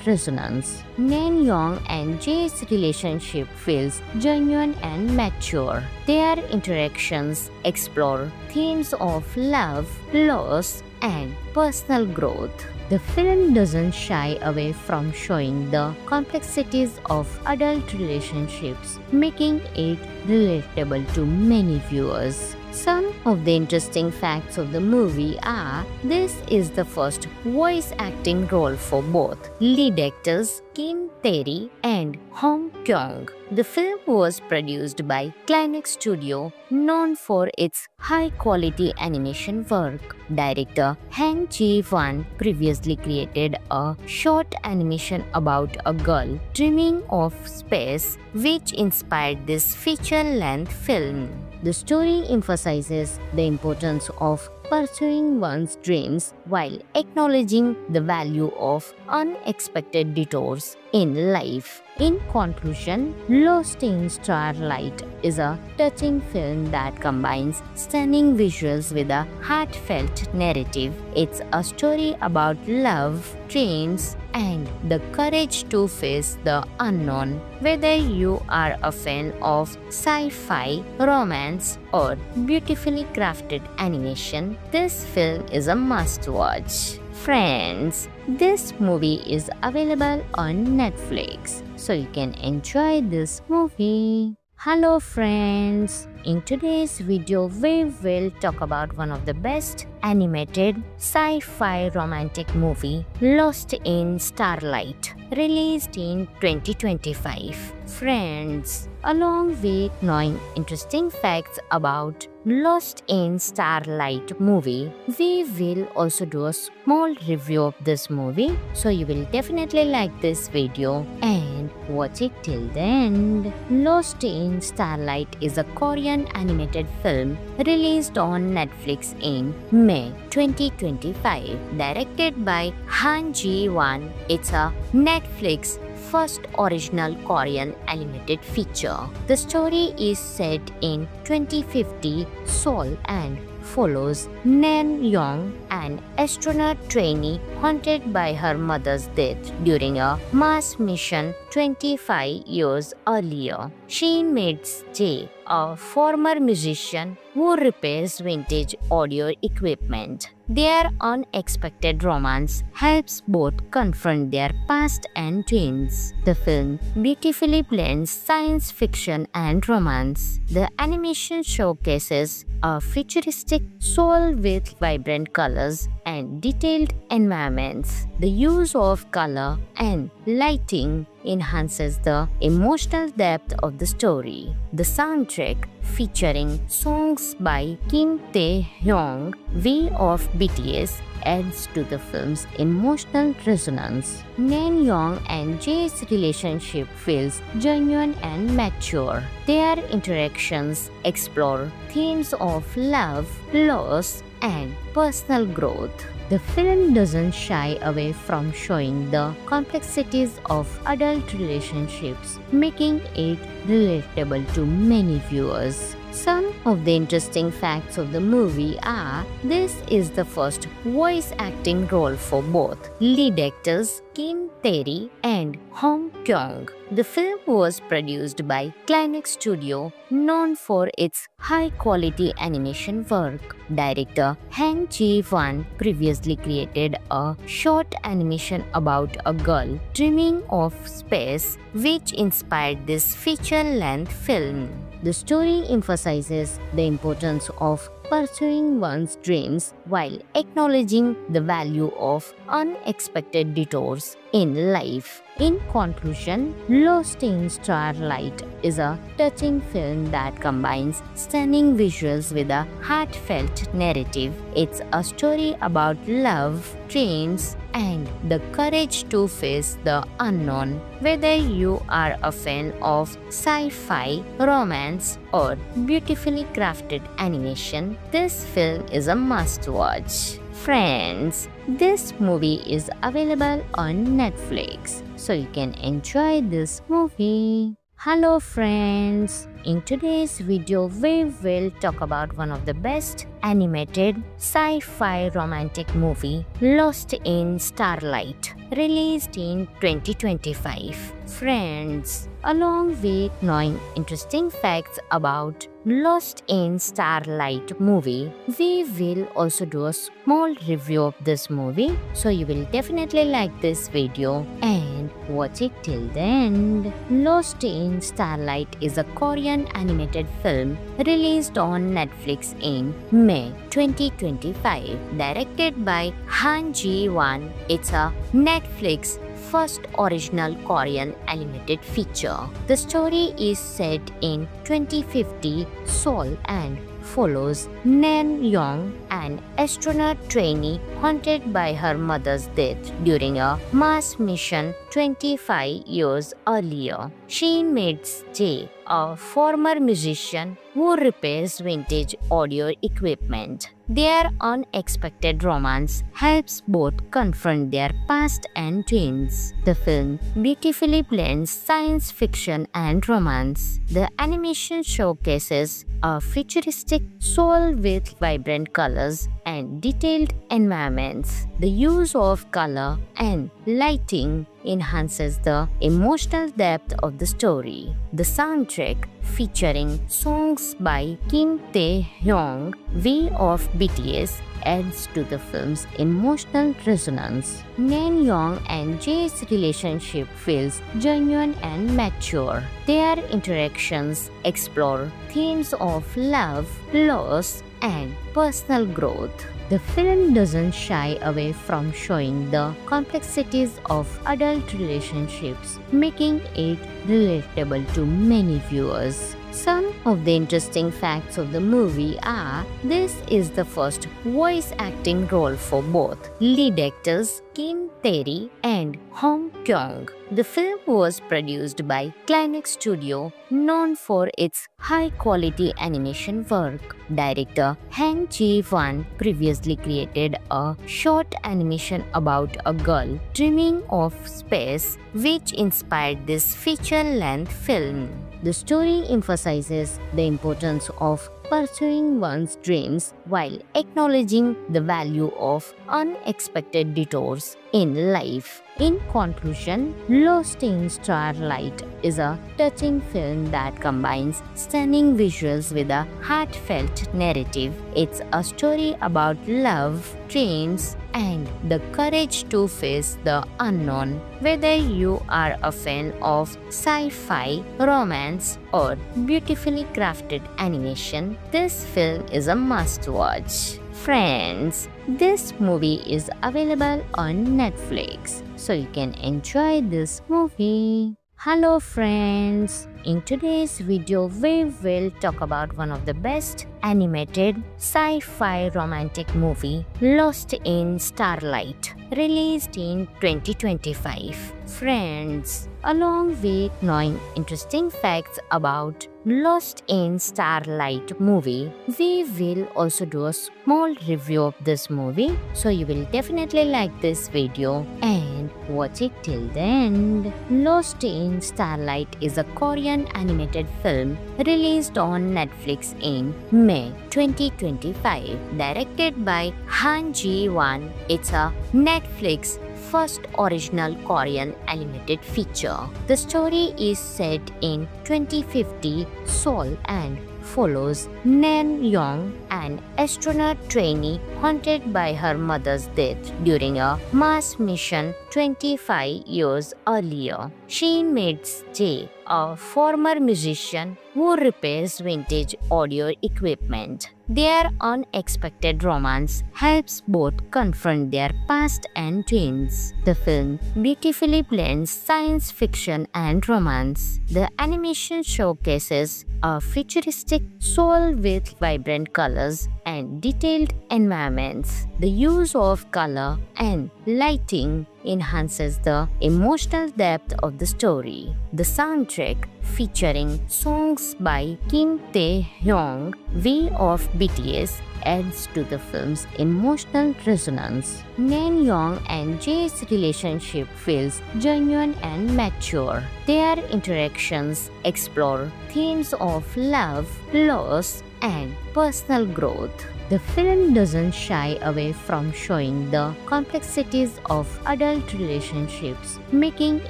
resonance. Nan Young and Jae's relationship feels genuine and mature. Their interactions explore themes of love, loss, and personal growth. The film doesn't shy away from showing the complexities of adult relationships, making it relatable to many viewers. Some of the interesting facts of the movie are: this is the first voice acting role for both lead actors Kim Tae-ri and Hong Kyung. The film was produced by Climax Studio, known for its high-quality animation work. Director Han Ji-won previously created a short animation about a girl dreaming of space, which inspired this feature-length film. The story emphasizes the importance of pursuing one's dreams while acknowledging the value of unexpected detours in life. In conclusion, Lost in Starlight is a touching film that combines stunning visuals with a heartfelt narrative. It's a story about love, dreams, and the courage to face the unknown. Whether you are a fan of sci-fi, romance, or beautifully crafted animation, this film is a must-watch. Friends, this movie is available on Netflix, so you can enjoy this movie. Hello friends, in today's video we will talk about one of the best animated sci-fi romantic movie, Lost in Starlight, released in 2025. Friends, along with knowing interesting facts about Lost in Starlight movie, we will also do a small review of this movie, so you will definitely like this video and watch it till the end. Lost in Starlight is a Korean animated film released on Netflix in May 2025, directed by Han Ji-won. It's a Netflix first original Korean animated feature. The story is set in 2050 Seoul and follows Nan Young, an astronaut trainee haunted by her mother's death during a Mars mission 25 years earlier. She meets Jae, a former musician who repairs vintage audio equipment. Their unexpected romance helps both confront their past and twins. The film beautifully blends science fiction and romance. The animation showcases a futuristic Seoul with vibrant colors and detailed environments. The use of color and lighting enhances the emotional depth of the story. The soundtrack, featuring songs by Kim Tae-hyung, V of BTS, adds to the film's emotional resonance. Naeun and Jae's relationship feels genuine and mature. Their interactions explore themes of love, loss, and personal growth. The film doesn't shy away from showing the complexities of adult relationships, making it relatable to many viewers. Some of the interesting facts of the movie are: this is the first voice acting role for both lead actors Kim Tae-ri and Hong Kyung. The film was produced by Climax Studio, known for its high-quality animation work. Director Han Ji-won previously created a short animation about a girl dreaming of space, which inspired this feature-length film. The story emphasizes the importance of pursuing one's dreams while acknowledging the value of unexpected detours in life. In conclusion, Lost in Starlight is a touching film that combines stunning visuals with a heartfelt narrative. It's a story about love, dreams, and the courage to face the unknown. Whether you are a fan of sci-fi, romance, or beautifully crafted animation, this film is a must-watch. Friends, this movie is available on Netflix, so you can enjoy this movie. Hello friends, in today's video we will talk about one of the best animated sci-fi romantic movie, Lost in Starlight, released in 2025. Friends, along with knowing interesting facts about Lost in Starlight movie, we will also do a small review of this movie, so you will definitely like this video and watch it till the end. Lost in Starlight is a Korean animated film released on Netflix in May 2025, directed by Han Ji-won. It's a Netflix first original Korean animated feature. The story is set in 2050 Seoul and follows Naeun, an astronaut trainee haunted by her mother's death during a Mars mission 25 years earlier. She meets Jae, a former musician who repairs vintage audio equipment. Their unexpected romance helps both confront their past and dreams. The film beautifully blends science fiction and romance. The animation showcases a futuristic Seoul with vibrant colors and detailed environments. The use of color and lighting enhances the emotional depth of the story. The soundtrack, featuring songs by Kim Tae-hyung, V of BTS, adds to the film's emotional resonance. Naeun and Jae's relationship feels genuine and mature. Their interactions explore themes of love, loss, and personal growth. The film doesn't shy away from showing the complexities of adult relationships, making it relatable to many viewers. Some of the interesting facts of the movie are: this is the first voice acting role for both lead actors Kim Tae-ri and Hong Kyung. The film was produced by Climax Studio, known for its high-quality animation work. Director Han Ji-won previously created a short animation about a girl dreaming of space, which inspired this feature-length film. The story emphasizes the importance of pursuing one's dreams while acknowledging the value of unexpected detours in life. In conclusion, Lost in Starlight is a touching film that combines stunning visuals with a heartfelt narrative. It's a story about love, dreams, and the courage to face the unknown. Whether you are a fan of sci-fi, romance, or beautifully crafted animation, this film is a must-watch. Friends, this movie is available on Netflix, so you can enjoy this movie. Hello friends, in today's video we will talk about one of the best animated sci-fi romantic movie, Lost in Starlight, released in 2025. Friends, along with knowing interesting facts about Lost in Starlight movie, we will also do a small review of this movie, so you will definitely like this video and watch it till the end. Lost in Starlight is a Korean animated film released on Netflix in May 2025, directed by Han Ji-won. It's a Netflix first original Korean animated feature. The story is set in 2050 Seoul and follows Nan Young, an astronaut trainee haunted by her mother's death during a Mars mission 25 years earlier. She meets Jae, a former musician who repairs vintage audio equipment. Their unexpected romance helps both confront their past and twins. The film beautifully blends science fiction and romance. The animation showcases a futuristic Seoul with vibrant colors and detailed environments. The use of color and lighting enhances the emotional depth of the story. The soundtrack, featuring songs by Kim Tae-hyung, V of BTS, adds to the film's emotional resonance. Nan Young and Jae's relationship feels genuine and mature. Their interactions explore themes of love, loss, and personal growth. The film doesn't shy away from showing the complexities of adult relationships, making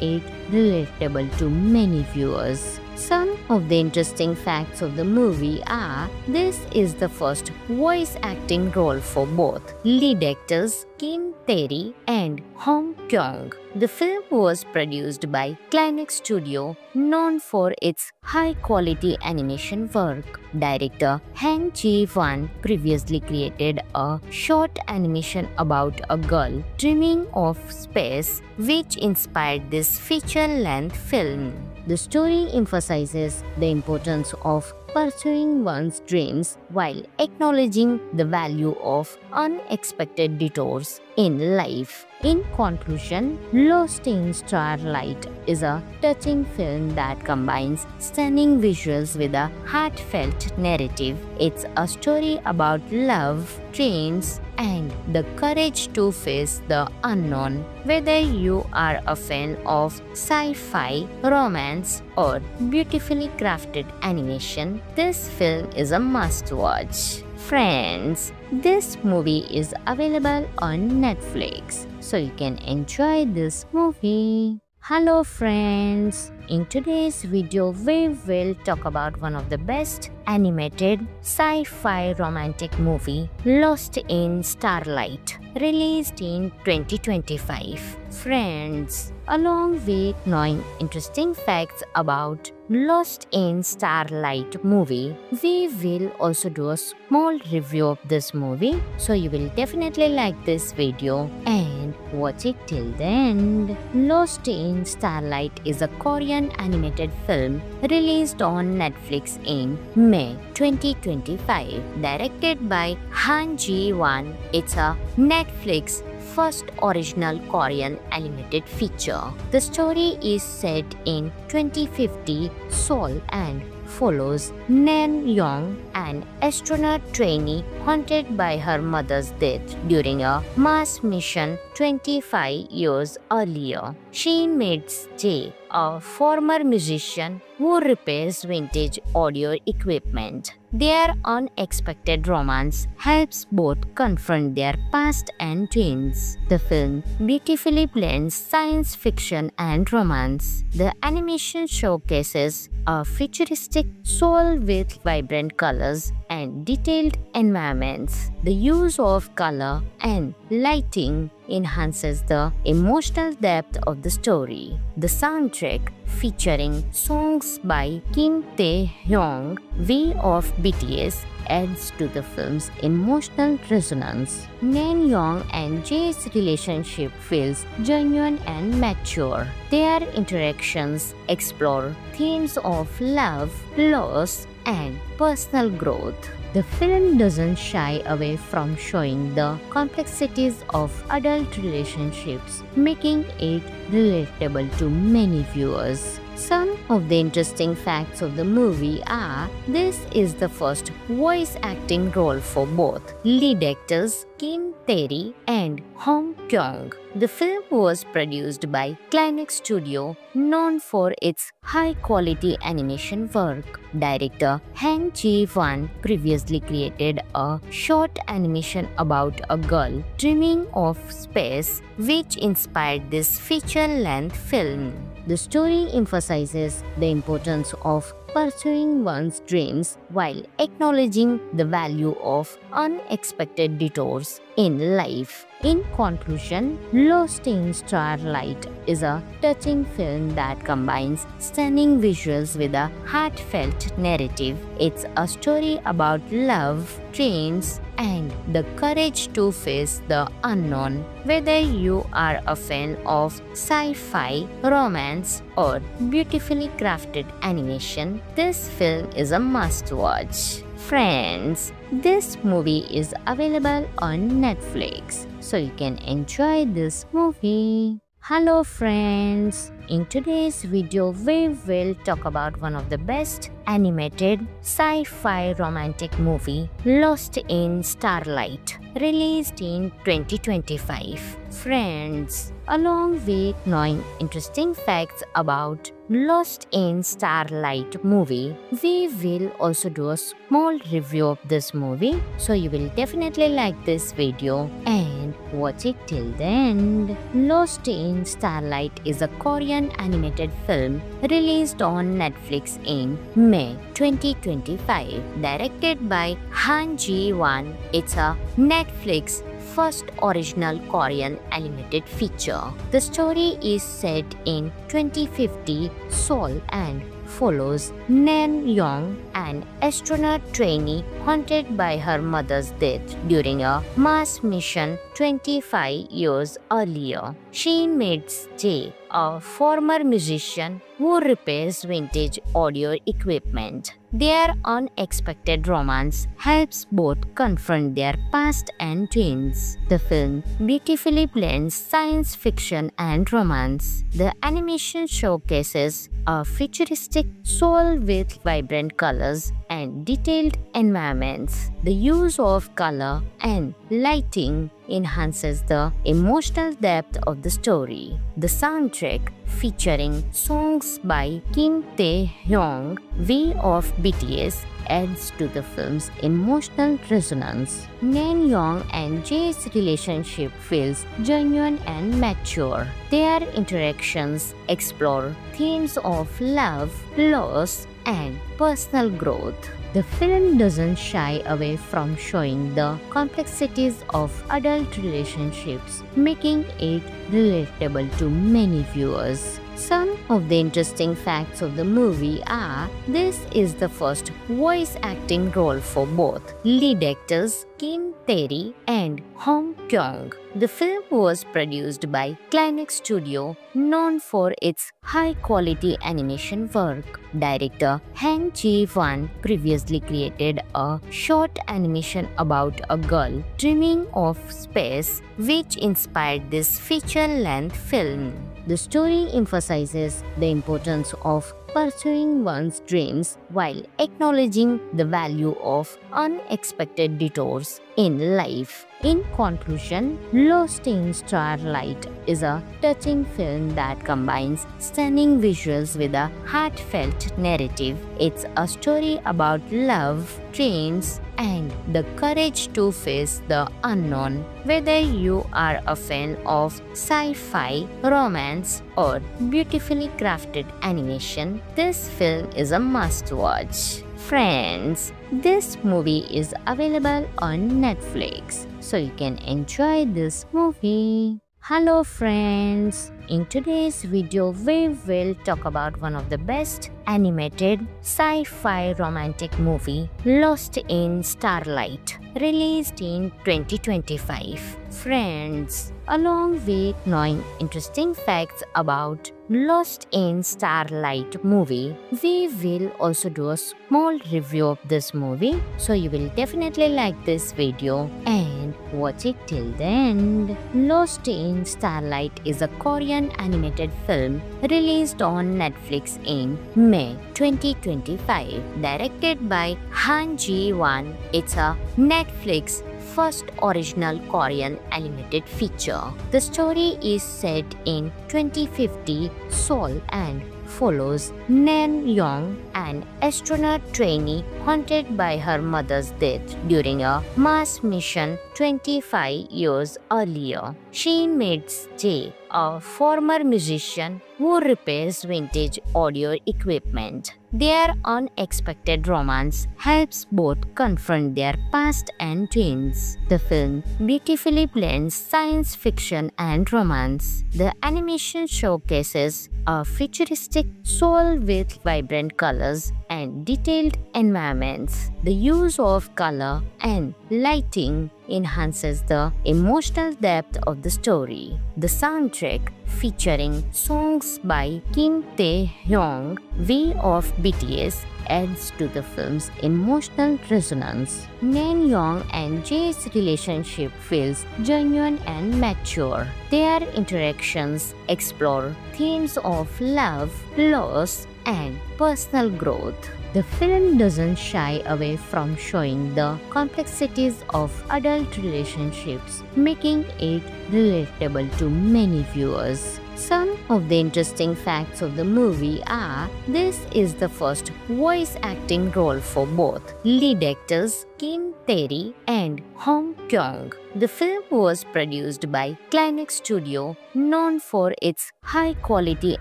it relatable to many viewers. Some of the interesting facts of the movie are: this is the first voice acting role for both lead actors Kim Tae-ri and Hong Kyung. The film was produced by Climax Studio, known for its high-quality animation work. Director Han Ji-won previously created a short animation about a girl dreaming of space, which inspired this feature-length film. The story emphasizes the importance of pursuing one's dreams while acknowledging the value of unexpected detours in life. In conclusion, Lost in Starlight is a touching film that combines stunning visuals with a heartfelt narrative. It's a story about love, dreams, and the courage to face the unknown. Whether you are a fan of sci-fi, romance, or beautifully crafted animation, this film is a must-watch. Friends, this movie is available on Netflix, so you can enjoy this movie. Hello friends, in today's video we will talk about one of the best animated sci-fi romantic movie, Lost in Starlight, released in 2025. Friends, along with knowing interesting facts about Lost in Starlight movie, we will also do a small review of this movie, so you will definitely like this video and watch it till the end. Lost in Starlight is a Korean animated film released on Netflix in May 2025, directed by Han Ji-won. It's a Netflix first original Korean animated feature. The story is set in 2050 Seoul and follows Nan Young, an astronaut trainee haunted by her mother's death during a Mars mission 25 years earlier. She meets Jae, a former musician who repairs vintage audio equipment. Their unexpected romance helps both confront their past and dreams. The film beautifully blends science fiction and romance. The animation showcases a futuristic soul with vibrant colors and detailed environments. The use of color and lighting enhances the emotional depth of the story. The soundtrack, featuring songs by Kim Tae-hyung, V of BTS, adds to the film's emotional resonance. Naeun and Jae's relationship feels genuine and mature. Their interactions explore themes of love, loss, and personal growth. The film doesn't shy away from showing the complexities of adult relationships, making it relatable to many viewers. Some of the interesting facts of the movie are: this is the first voice acting role for both lead actors Kim Tae-ri and Hong Kyung. The film was produced by Climax Studio, known for its high-quality animation work. Director Han Ji-won previously created a short animation about a girl dreaming of space, which inspired this feature-length film. The story emphasizes the importance of pursuing one's dreams while acknowledging the value of unexpected detours in life. In conclusion, Lost in Starlight is a touching film that combines stunning visuals with a heartfelt narrative. It's a story about love, dreams, and the courage to face the unknown. Whether you are a fan of sci-fi, romance, or beautifully crafted animation, this film is a must-watch. Friends, this movie is available on Netflix, so you can enjoy this movie. Hello friends, in today's video we will talk about one of the best animated sci-fi romantic movie, Lost in Starlight, released in 2025. Friends, along with knowing interesting facts about Lost in Starlight movie, we will also do a small review of this movie, so you will definitely like this video and watch it till the end. Lost in Starlight is a Korean animated film released on Netflix in May 2025, directed by Han Ji-won. It's a Netflix first original Korean animated feature. The story is set in 2050 Seoul and follows Naeun, an astronaut trainee haunted by her mother's death during a Mars mission 25 years earlier. She meets Jae, a former musician who repairs vintage audio equipment. Their unexpected romance helps both confront their past and dreams. The film beautifully blends science fiction and romance. The animation showcases a futuristic soul with vibrant colors and detailed environments. The use of color and lighting enhances the emotional depth of the story. The soundtrack, featuring songs by Kim Tae-hyung, V of BTS, adds to the film's emotional resonance. Naeun and Jae's relationship feels genuine and mature. Their interactions explore themes of love, loss, and personal growth. The film doesn't shy away from showing the complexities of adult relationships, making it relatable to many viewers. Some of the interesting facts of the movie are: this is the first voice acting role for both lead actors Kim Tae-ri and Hong Kyung. The film was produced by Climax Studio, known for its high-quality animation work. Director Han Ji-won previously created a short animation about a girl dreaming of space, which inspired this feature-length film. The story emphasizes the importance of pursuing one's dreams while acknowledging the value of unexpected detours in life. In conclusion, Lost in Starlight is a touching film that combines stunning visuals with a heartfelt narrative. It's a story about love, dreams, and the courage to face the unknown. Whether you are a fan of sci-fi, romance, or beautifully crafted animation, this film is a must-watch. Friends, this movie is available on Netflix, so you can enjoy this movie. Hello friends, in today's video we will talk about one of the best animated sci-fi romantic movie, Lost in Starlight, released in 2025. Friends, along with knowing interesting facts about Lost in Starlight movie, we will also do a small review of this movie, so you will definitely like this video and watch it till the end. Lost in Starlight is a Korean animated film released on Netflix in May 2025, directed by Han Ji-won. It's a Netflix first original Korean animated feature. The story is set in 2050 Seoul and follows Nan Young, an astronaut trainee haunted by her mother's death during a Mars mission 25 years earlier. She meets Jae, a former musician who repairs vintage audio equipment. Their unexpected romance helps both confront their past and dreams. The film beautifully blends science fiction and romance. The animation showcases a futuristic Seoul with vibrant colors and detailed environments. The use of color and lighting enhances the emotional depth of the story. The soundtrack, featuring songs by Kim Tae-hyung, V of BTS, adds to the film's emotional resonance. Nan Young and Jae's relationship feels genuine and mature. Their interactions explore themes of love, loss, and personal growth. The film doesn't shy away from showing the complexities of adult relationships, making it relatable to many viewers. Some of the interesting facts of the movie are: this is the first voice acting role for both lead actors Kim Tae-ri and Hong Kyung. The film was produced by Climax Studio, known for its high-quality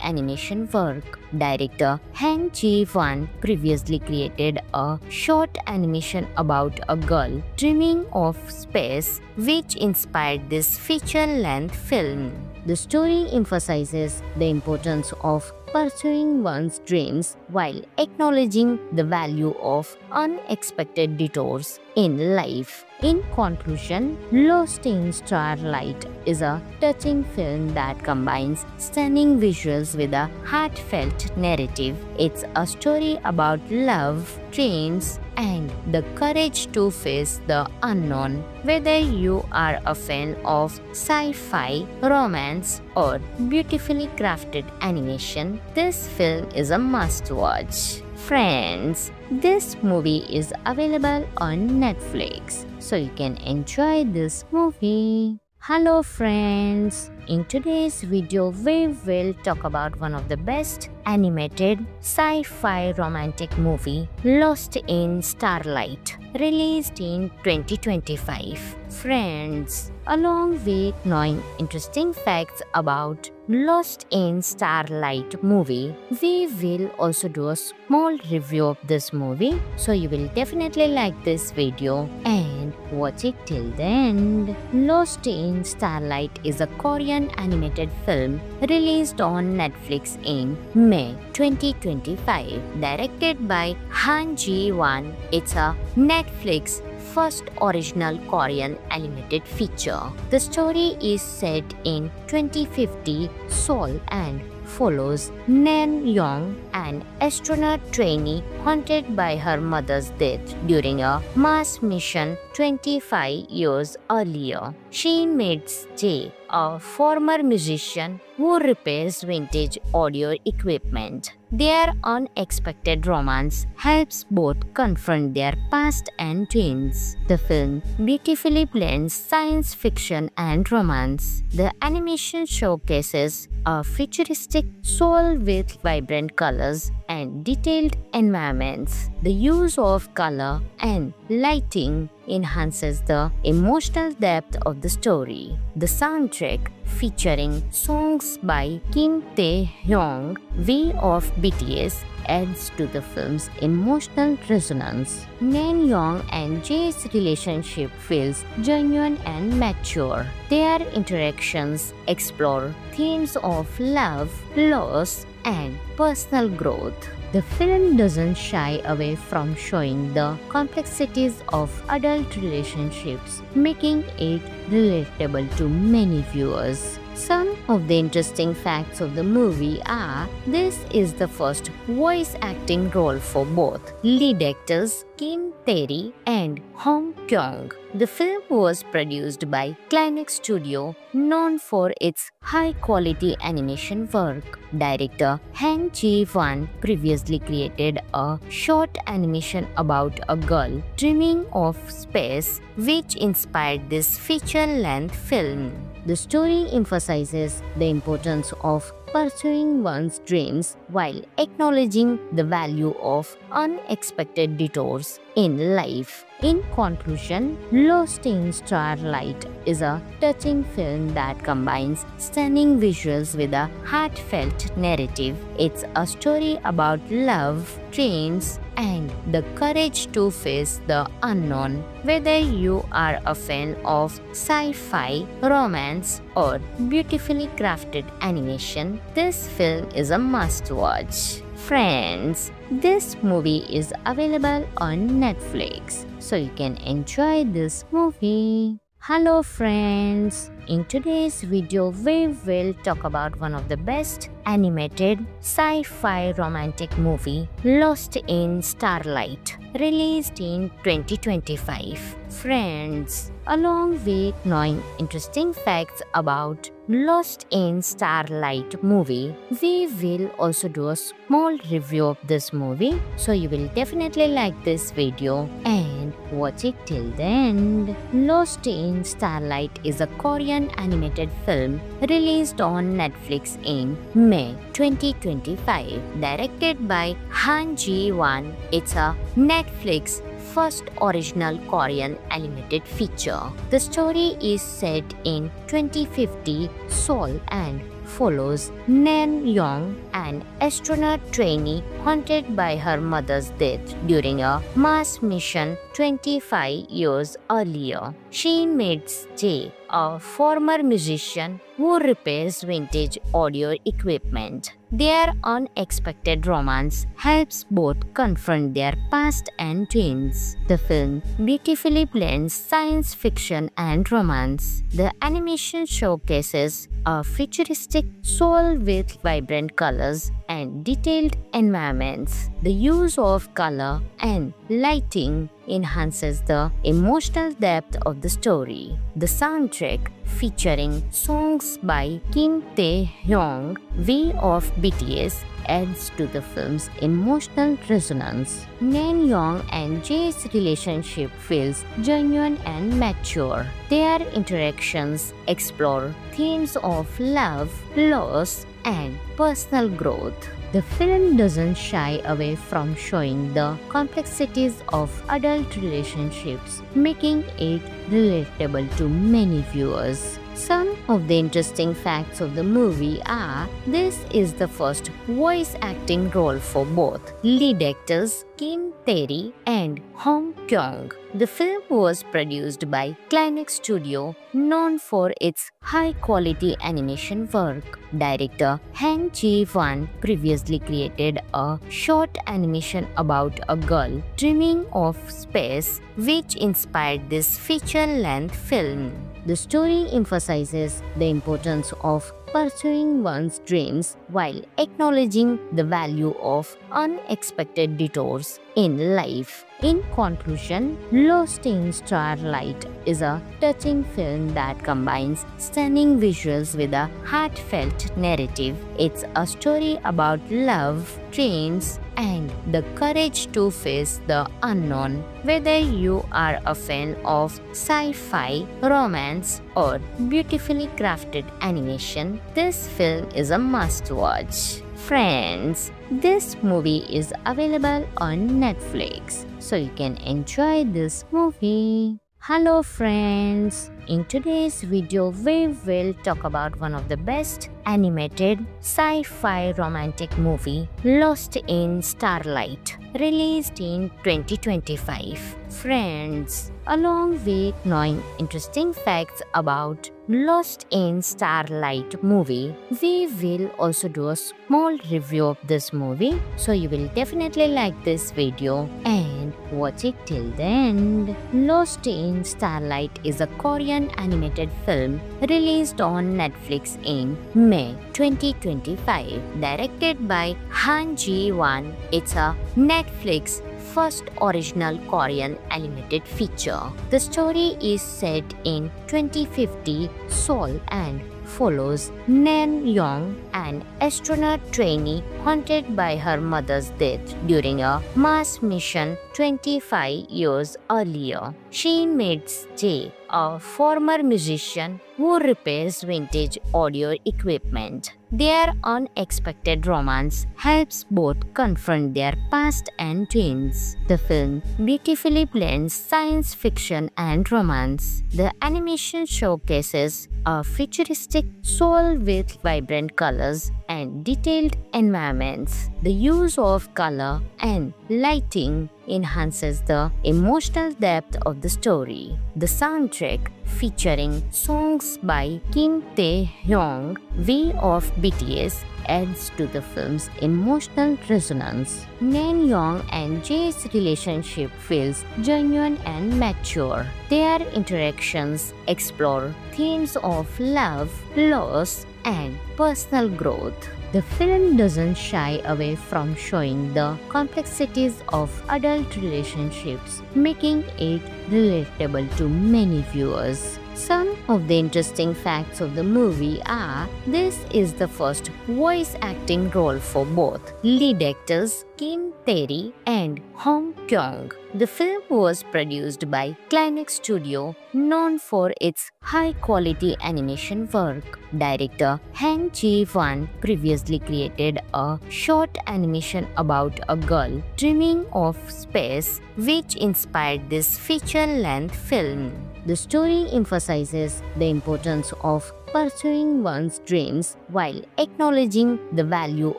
animation work. Director Han Ji-won previously created a short animation about a girl dreaming of space, which inspired this feature-length film. The story emphasizes the importance of pursuing one's dreams while acknowledging the value of unexpected detours in life. In conclusion, Lost in Starlight is a touching film that combines stunning visuals with a heartfelt narrative. It's a story about love, dreams, and the courage to face the unknown. Whether you are a fan of sci-fi, romance, or beautifully crafted animation, this film is a must-watch. Friends, this movie is available on Netflix, so you can enjoy this movie. Hello friends, in today's video we will talk about one of the best animated sci-fi romantic movie, Lost in Starlight, released in 2025. Friends, along with knowing interesting facts about Lost in Starlight movie, we will also do a small review of this movie, so you will definitely like this video and watch it till the end. Lost in Starlight is a Korean animated film released on Netflix in May 2025, directed by Han Ji-won. It's a Netflix first original Korean animated feature. The story is set in 2050 Seoul and follows Nan Young, an astronaut trainee haunted by her mother's death during a Mars mission 25 years earlier. Sheen meets Jay, a former musician who repairs vintage audio equipment. Their unexpected romance helps both confront their past and dreams. The film beautifully blends science fiction and romance. The animation showcases a futuristic Seoul with vibrant colors and detailed environments. The use of color and lighting enhances the emotional depth of the story. The soundtrack, featuring songs by Kim Tae-hyung, V of BTS, adds to the film's emotional resonance. Naeun and Jae's relationship feels genuine and mature. Their interactions explore themes of love, loss, and personal growth. The film doesn't shy away from showing the complexities of adult relationships, making it relatable to many viewers. Some of the interesting facts of the movie are: this is the first voice acting role for both lead actors Kim Tae-ri and Hong Kyung. The film was produced by Climax Studio, known for its high-quality animation work. Director Han Ji-won previously created a short animation about a girl dreaming of space, which inspired this feature-length film. The story emphasizes the importance of pursuing one's dreams while acknowledging the value of unexpected detours in life. In conclusion, Lost in Starlight is a touching film that combines stunning visuals with a heartfelt narrative. It's a story about love, dreams, and the courage to face the unknown. Whether you are a fan of sci-fi, romance, or beautifully crafted animation, this film is a must-watch. Friends, this movie is available on Netflix, so you can enjoy this movie. Hello friends, in today's video we will talk about one of the best animated sci-fi romantic movie, Lost in Starlight, released in 2025. Friends, along with knowing interesting facts about Lost in Starlight movie, we will also do a small review of this movie, so you will definitely like this video and watch it till the end. Lost in Starlight is a Korean animated film released on Netflix in May 2025, directed by Han Ji-won. It's a Netflix first original Korean animated feature. The story is set in 2050 Seoul and follows Naeun, an astronaut trainee haunted by her mother's death during a Mars mission 25 years earlier. She meets Jay, a former musician who repairs vintage audio equipment. Their unexpected romance helps both confront their past and dreams. The film beautifully blends science fiction and romance. The animation showcases a futuristic Seoul with vibrant colors and detailed environments. The use of color and lighting enhances the emotional depth of the story. The soundtrack, featuring songs by Kim Tae-hyung, V of BTS, adds to the film's emotional resonance. Naeun and Jae's relationship feels genuine and mature. Their interactions explore themes of love, loss, and personal growth. The film doesn't shy away from showing the complexities of adult relationships, making it relatable to many viewers. Some of the interesting facts of the movie are: this is the first voice acting role for both lead actors Kim Tae-ri and Hong Kyung. The film was produced by Climax Studio, known for its high-quality animation work. Director Han Ji-won previously created a short animation about a girl dreaming of space, which inspired this feature-length film. The story emphasizes the importance of pursuing one's dreams while acknowledging the value of unexpected detours in life. In conclusion, Lost in Starlight is a touching film that combines stunning visuals with a heartfelt narrative. It's a story about love, dreams, and the courage to face the unknown. Whether you are a fan of sci-fi, romance, or beautifully crafted animation, this film is a must-watch. Friends, this movie is available on Netflix, so you can enjoy this movie. Hello friends, in today's video we will talk about one of the best animated sci-fi romantic movie, Lost in Starlight, released in 2025. Friends, along with knowing interesting facts about Lost in Starlight movie, we will also do a small review of this movie, so you will definitely like this video and watch it till the end. Lost in Starlight is a Korean animated film released on Netflix in May 2025, directed by Han Ji-won. It's a Netflix first original Korean animated feature. The story is set in 2050 Seoul and follows Nan Young, an astronaut trainee haunted by her mother's death during a Mars mission 25 years earlier. She meets Jae, a former musician who repairs vintage audio equipment. Their unexpected romance helps both confront their past and dreams. The film beautifully blends science fiction and romance. The animation showcases a futuristic Seoul with vibrant colors and detailed environments. The use of color and lighting enhances the emotional depth of the story. The soundtrack, featuring songs by Kim Tae-hyung, V of BTS, adds to the film's emotional resonance. Nan Young and Jae's relationship feels genuine and mature. Their interactions explore themes of love, loss, and personal growth. The film doesn't shy away from showing the complexities of adult relationships, making it relatable to many viewers. Some of the interesting facts of the movie are: this is the first voice acting role for both lead actors Kim Tae-ri and Hong Kyung. The film was produced by Climax Studio, known for its high-quality animation work. Director Han Ji-won previously created a short animation about a girl dreaming of space, which inspired this feature-length film. The story emphasizes the importance of pursuing one's dreams while acknowledging the value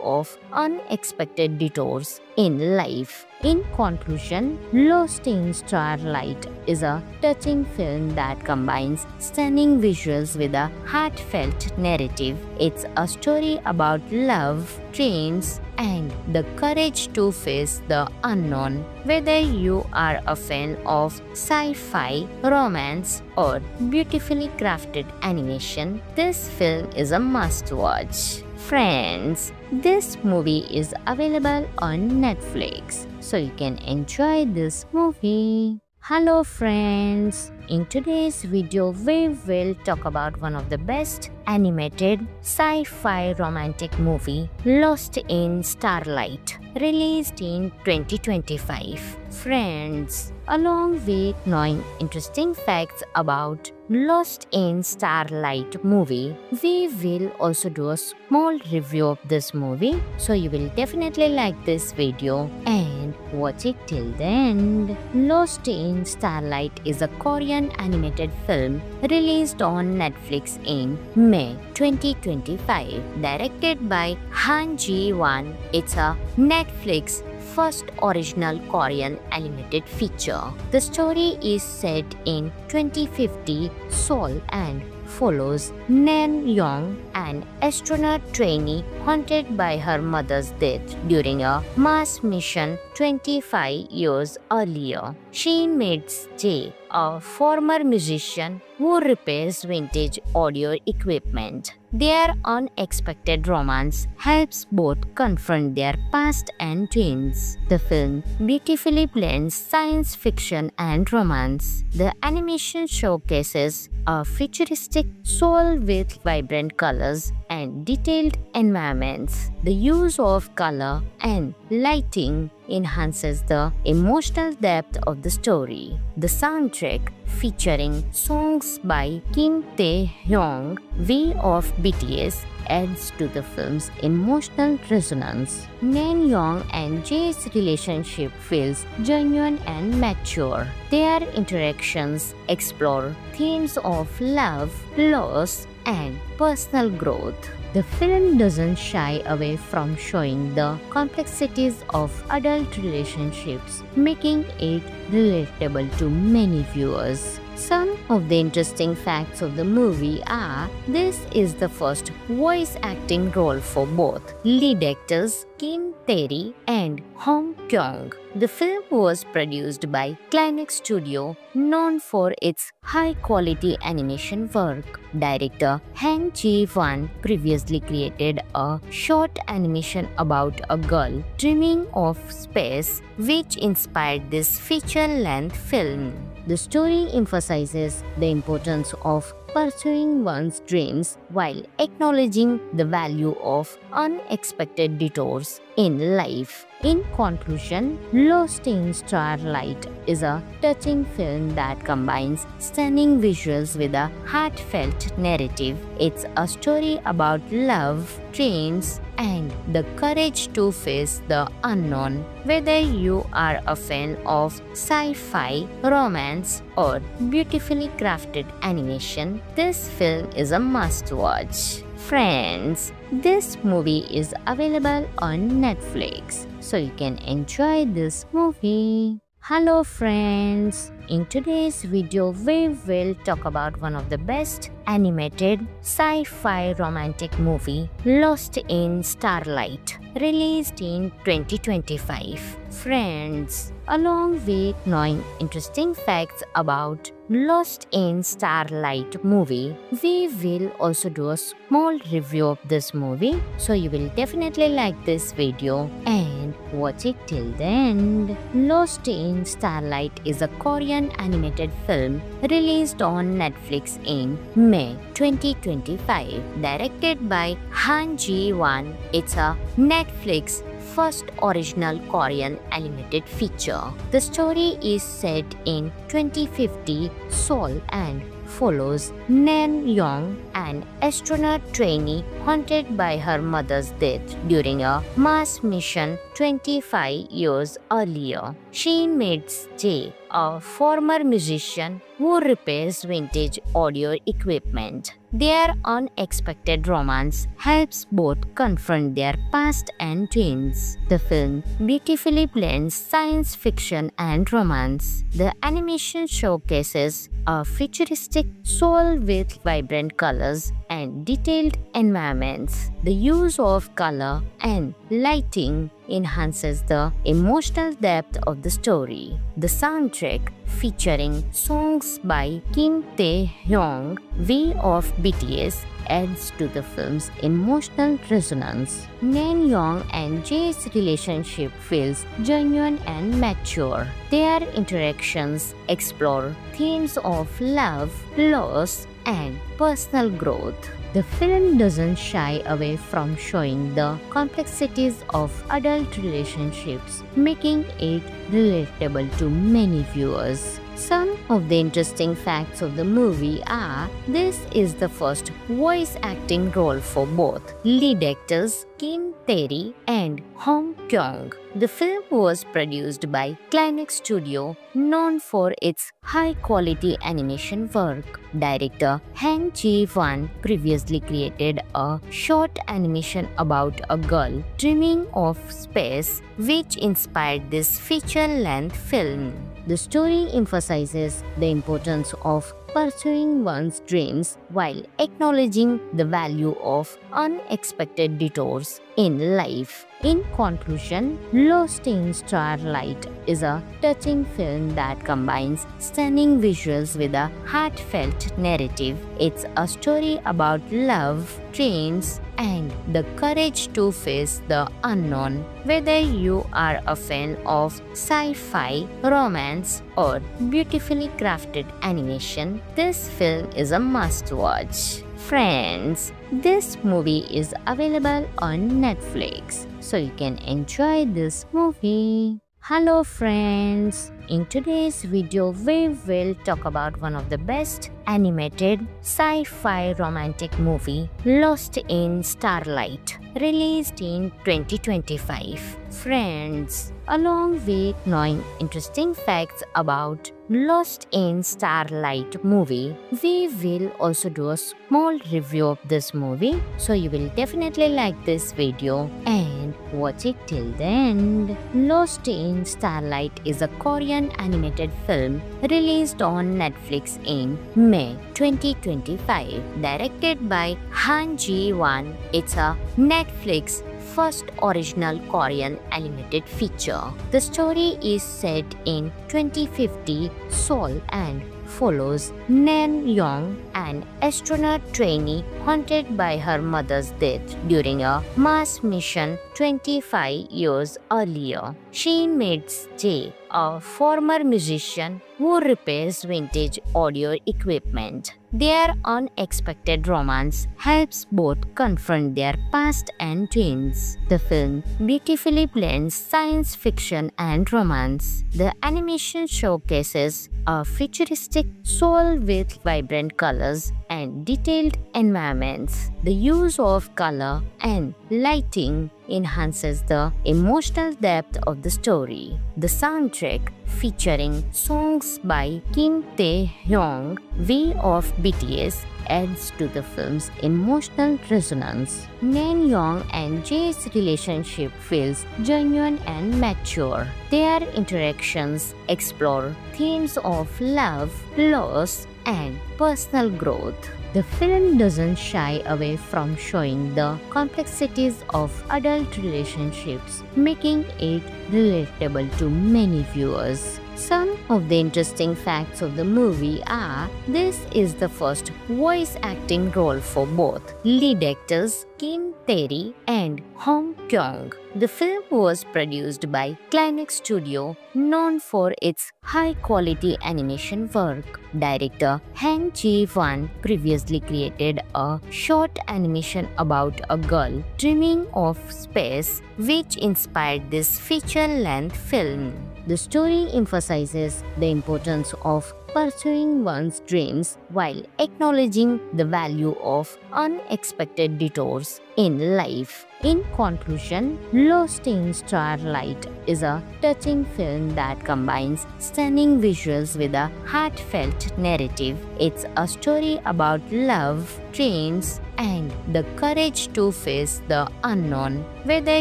of unexpected detours in life. In conclusion, Lost in Starlight is a touching film that combines stunning visuals with a heartfelt narrative. It's a story about love, dreams, and the courage to face the unknown. Whether you are a fan of sci-fi, romance, or beautifully crafted animation, this film is a must-watch. Friends, this movie is available on Netflix, so you can enjoy this movie. Hello friends, in today's video we will talk about one of the best animated sci-fi romantic movie, Lost in Starlight, released in 2025. Friends, along with knowing interesting facts about Lost in Starlight movie, we will also do a small review of this movie, so you will definitely like this video and watch it till the end. Lost in Starlight is a Korean animated film released on Netflix in May 2025, directed by Han Ji-won. It's a Netflix first original Korean animated feature. The story is set in 2050 Seoul and follows Nan Young, an astronaut trainee haunted by her mother's death during a Mars mission 25 years earlier. She meets Jay, a former musician who repairs vintage audio equipment. Their unexpected romance helps both confront their past and dreams. The film beautifully blends science fiction and romance. The animation showcases a futuristic Seoul with vibrant colors and detailed environments. The use of color and lighting enhances the emotional depth of the story. The soundtrack, featuring songs by Kim Tae-hyung, V of BTS, adds to the film's emotional resonance. Naeun and Jae's relationship feels genuine and mature. Their interactions explore themes of love, loss, and personal growth. The film doesn't shy away from showing the complexities of adult relationships, making it relatable to many viewers. Some of the interesting facts of the movie are: this is the first voice acting role for both lead actors Kim Tae-ri and Hong Kyung. The film was produced by Climax Studio, known for its high-quality animation work. Director Han Ji-won previously created a short animation about a girl dreaming of space, which inspired this feature-length film. The story emphasizes the importance of pursuing one's dreams while acknowledging the value of unexpected detours in life. In conclusion, Lost in Starlight is a touching film that combines stunning visuals with a heartfelt narrative. It's a story about love, dreams, and the courage to face the unknown. Whether you are a fan of sci-fi, romance, or beautifully crafted animation, this film is a must-watch. Friends, this movie is available on Netflix, so you can enjoy this movie. Hello friends, in today's video we will talk about one of the best animated sci-fi romantic movie, Lost in Starlight, released in 2025. Friends, along with knowing interesting facts about Lost in Starlight movie, we will also do a small review of this movie, so you will definitely like this video and watch it till the end. Lost in Starlight is a Korean animated film released on Netflix in May 2025, directed by Han Ji-won. It's a Netflix first original Korean animated feature. The story is set in 2050 Seoul and follows Naeun, an astronaut trainee haunted by her mother's death during a Mars mission 25 years earlier. She meets Jay, a former musician who repairs vintage audio equipment. Their unexpected romance helps both confront their past and dreams. The film beautifully blends science fiction and romance. The animation showcases a futuristic Seoul with vibrant colors and detailed environments. The use of color and lighting enhances the emotional depth of the story. The soundtrack, featuring songs by Kim Tae-hyung, V of BTS, adds to the film's emotional resonance. Naeun and Jae's relationship feels genuine and mature. Their interactions explore themes of love, loss, and personal growth. The film doesn't shy away from showing the complexities of adult relationships, making it relatable to many viewers. Some of the interesting facts of the movie are: this is the first voice acting role for both lead actors Kim Tae-ri and Hong Kyung. The film was produced by Climax Studio, known for its high-quality animation work. Director Han Ji-won previously created a short animation about a girl dreaming of space, which inspired this feature-length film. The story emphasizes the importance of pursuing one's dreams while acknowledging the value of unexpected detours in life. In conclusion, Lost in Starlight is a touching film that combines stunning visuals with a heartfelt narrative. It's a story about love, dreams, and the courage to face the unknown. Whether you are a fan of sci-fi, romance, or beautifully crafted animation, this film is a must-watch. Friends, this movie is available on Netflix, so you can enjoy this movie. Hello friends, in today's video we will talk about one of the best animated sci-fi romantic movie, Lost in Starlight, released in 2025. Friends, along with knowing interesting facts about Lost in Starlight movie, we will also do a small review of this movie, so you will definitely like this video and watch it till the end. Lost in Starlight is a Korean animated film released on Netflix in May 2025, directed by Han Ji-won. It's a Netflix first original Korean animated feature. The story is set in 2050 Seoul and follows Nan Young, an astronaut trainee haunted by her mother's death during a Mars mission 25 years earlier. She meets Jae, a former musician who repairs vintage audio equipment. Their unexpected romance helps both confront their past and dreams. The film beautifully blends science fiction and romance. The animation showcases a futuristic Seoul with vibrant colors and detailed environments. The use of color and lighting enhances the emotional depth of the story. The soundtrack, featuring songs by Kim Tae-hyung, V of BTS, adds to the film's emotional resonance. Nan Young and Jae's relationship feels genuine and mature. Their interactions explore themes of love, loss, and personal growth. The film doesn't shy away from showing the complexities of adult relationships, making it relatable to many viewers. Some of the interesting facts of the movie are: this is the first voice acting role for both lead actors Kim Tae-ri and Hong Kyung. The film was produced by Climax Studio, known for its high-quality animation work. Director Han Ji-won previously created a short animation about a girl dreaming of space, which inspired this feature-length film. The story emphasizes the importance of pursuing one's dreams while acknowledging the value of unexpected detours in life. In conclusion, Lost in Starlight is a touching film that combines stunning visuals with a heartfelt narrative. It's a story about love, dreams, and the courage to face the unknown. Whether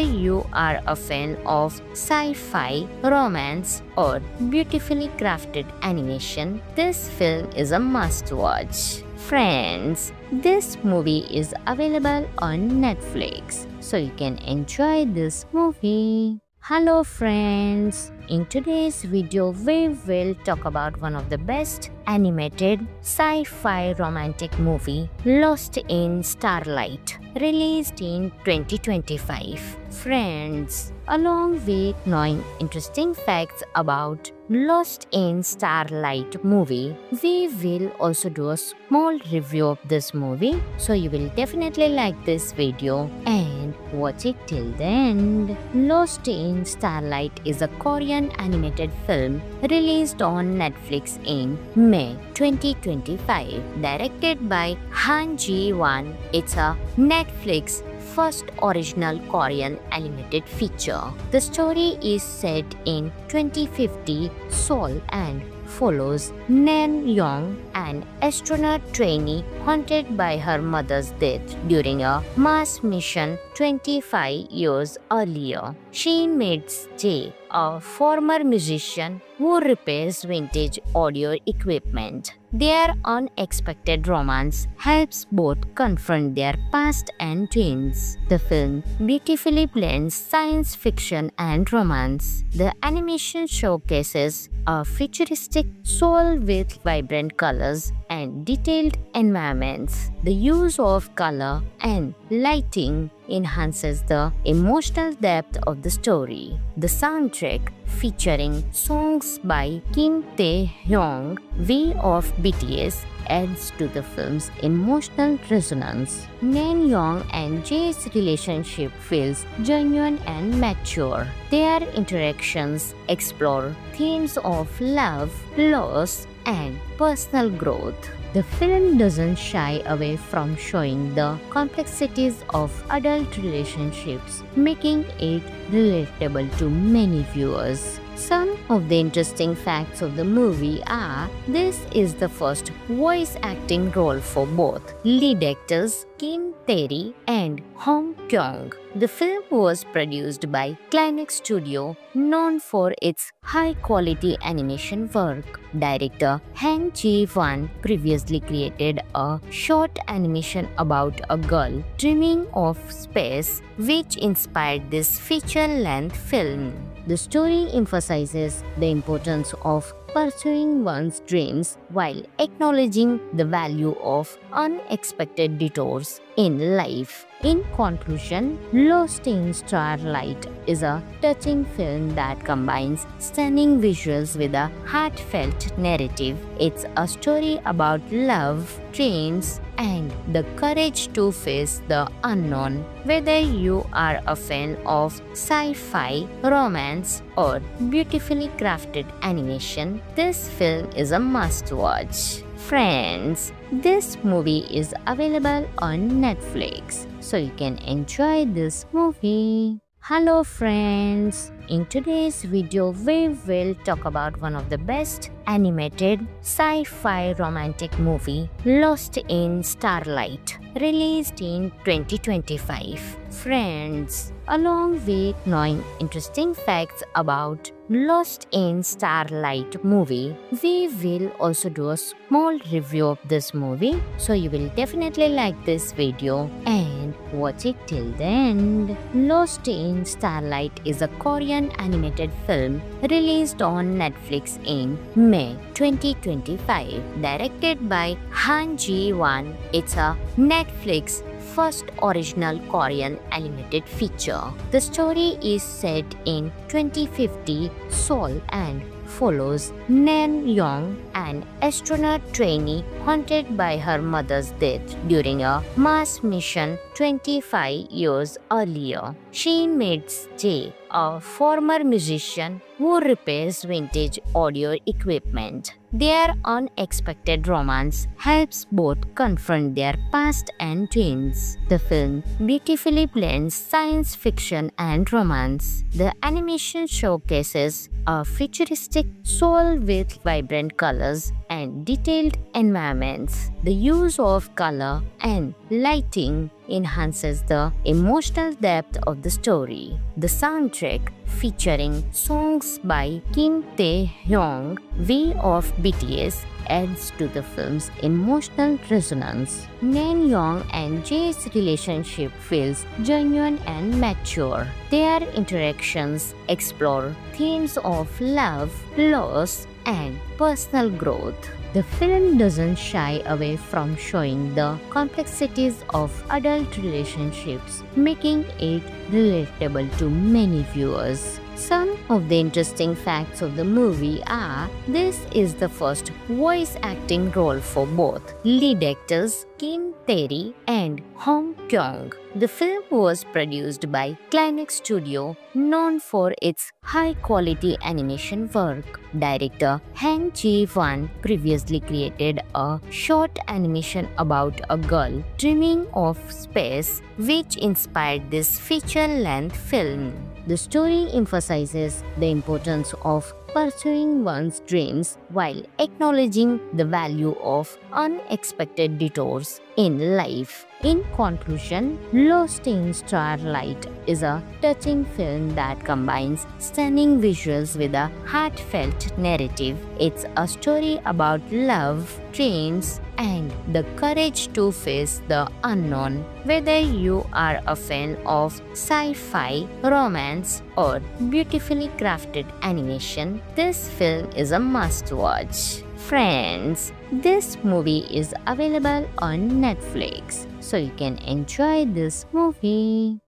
you are a fan of sci-fi, romance, or beautifully crafted animation, this film is a must-watch. Friends, this movie is available on Netflix, so you can enjoy this movie. Hello friends, in today's video we will talk about one of the best animated sci-fi romantic movie, Lost in Starlight, released in 2025. Friends, along with knowing interesting facts about Lost in Starlight movie, we will also do a small review of this movie, so you will definitely like this video and watch it till the end. Lost in Starlight is a Korean animated film released on Netflix in May 2025, directed by Han Ji-won. It's a Netflix first original Korean animated feature. The story is set in 2050 Seoul and follows Nan Young, an astronaut trainee haunted by her mother's death during a Mars mission 25 years earlier. She meets Jae, a former musician who repairs vintage audio equipment. Their unexpected romance helps both confront their past and dreams. The film beautifully blends science fiction and romance. The animation showcases a futuristic Seoul with vibrant colors and detailed environments. The use of color and lighting enhances the emotional depth of the story. The soundtrack, featuring songs by Kim Tae-hyung, V of BTS, adds to the film's emotional resonance. Naeun and Jae's relationship feels genuine and mature. Their interactions explore themes of love, loss, and personal growth. The film doesn't shy away from showing the complexities of adult relationships, making it relatable to many viewers. Some of the interesting facts of the movie are: this is the first voice acting role for both lead actors Kim Tae-ri and Hong Kyung. The film was produced by Climax Studio, known for its high-quality animation work. Director Han Ji-won previously created a short animation about a girl dreaming of space, which inspired this feature-length film. The story emphasizes the importance of pursuing one's dreams while acknowledging the value of unexpected detours in life. In conclusion, Lost in Starlight is a touching film that combines stunning visuals with a heartfelt narrative. It's a story about love, dreams, and the courage to face the unknown. Whether you are a fan of sci-fi, romance, or beautifully crafted animation, this film is a must-watch. Friends, this movie is available on Netflix, so you can enjoy this movie. Hello friends, in today's video we will talk about one of the best animated sci-fi romantic movie, Lost in Starlight, released in 2025. Friends, along with knowing interesting facts about Lost in Starlight movie, we will also do a small review of this movie, so you will definitely like this video and watch it till the end. Lost in Starlight is a Korean animated film released on Netflix in May 2025, directed by Han Ji-won. It's a Netflix first original Korean animated feature. The story is set in 2050 Seoul and follows Naeun, an astronaut trainee haunted by her mother's death during a Mars mission 25 years earlier. She meets Jae, a former musician who repairs vintage audio equipment. Their unexpected romance helps both confront their past and dreams. The film beautifully blends science fiction and romance. The animation showcases a futuristic Seoul with vibrant colors and detailed environments. The use of color and lighting enhances the emotional depth of the story. The soundtrack, featuring songs by Kim Tae-hyung, V of BTS, adds to the film's emotional resonance. Naeun and Jae's relationship feels genuine and mature. Their interactions explore themes of love, loss, and personal growth. The film doesn't shy away from showing the complexities of adult relationships, making it relatable to many viewers. Some of the interesting facts of the movie are: this is the first voice acting role for both lead actors Kim Tae-ri and Hong Kyung. The film was produced by Climax Studio, known for its high-quality animation work. Director Han Ji-won previously created a short animation about a girl dreaming of space, which inspired this feature-length film. The story emphasizes the importance of pursuing one's dreams while acknowledging the value of unexpected detours in life. In conclusion, Lost in Starlight is a touching film that combines stunning visuals with a heartfelt narrative. It's a story about love, dreams, and the courage to face the unknown. Whether you are a fan of sci-fi, romance, or beautifully crafted animation, this film is a must-watch. Friends, this movie is available on Netflix, so you can enjoy this movie.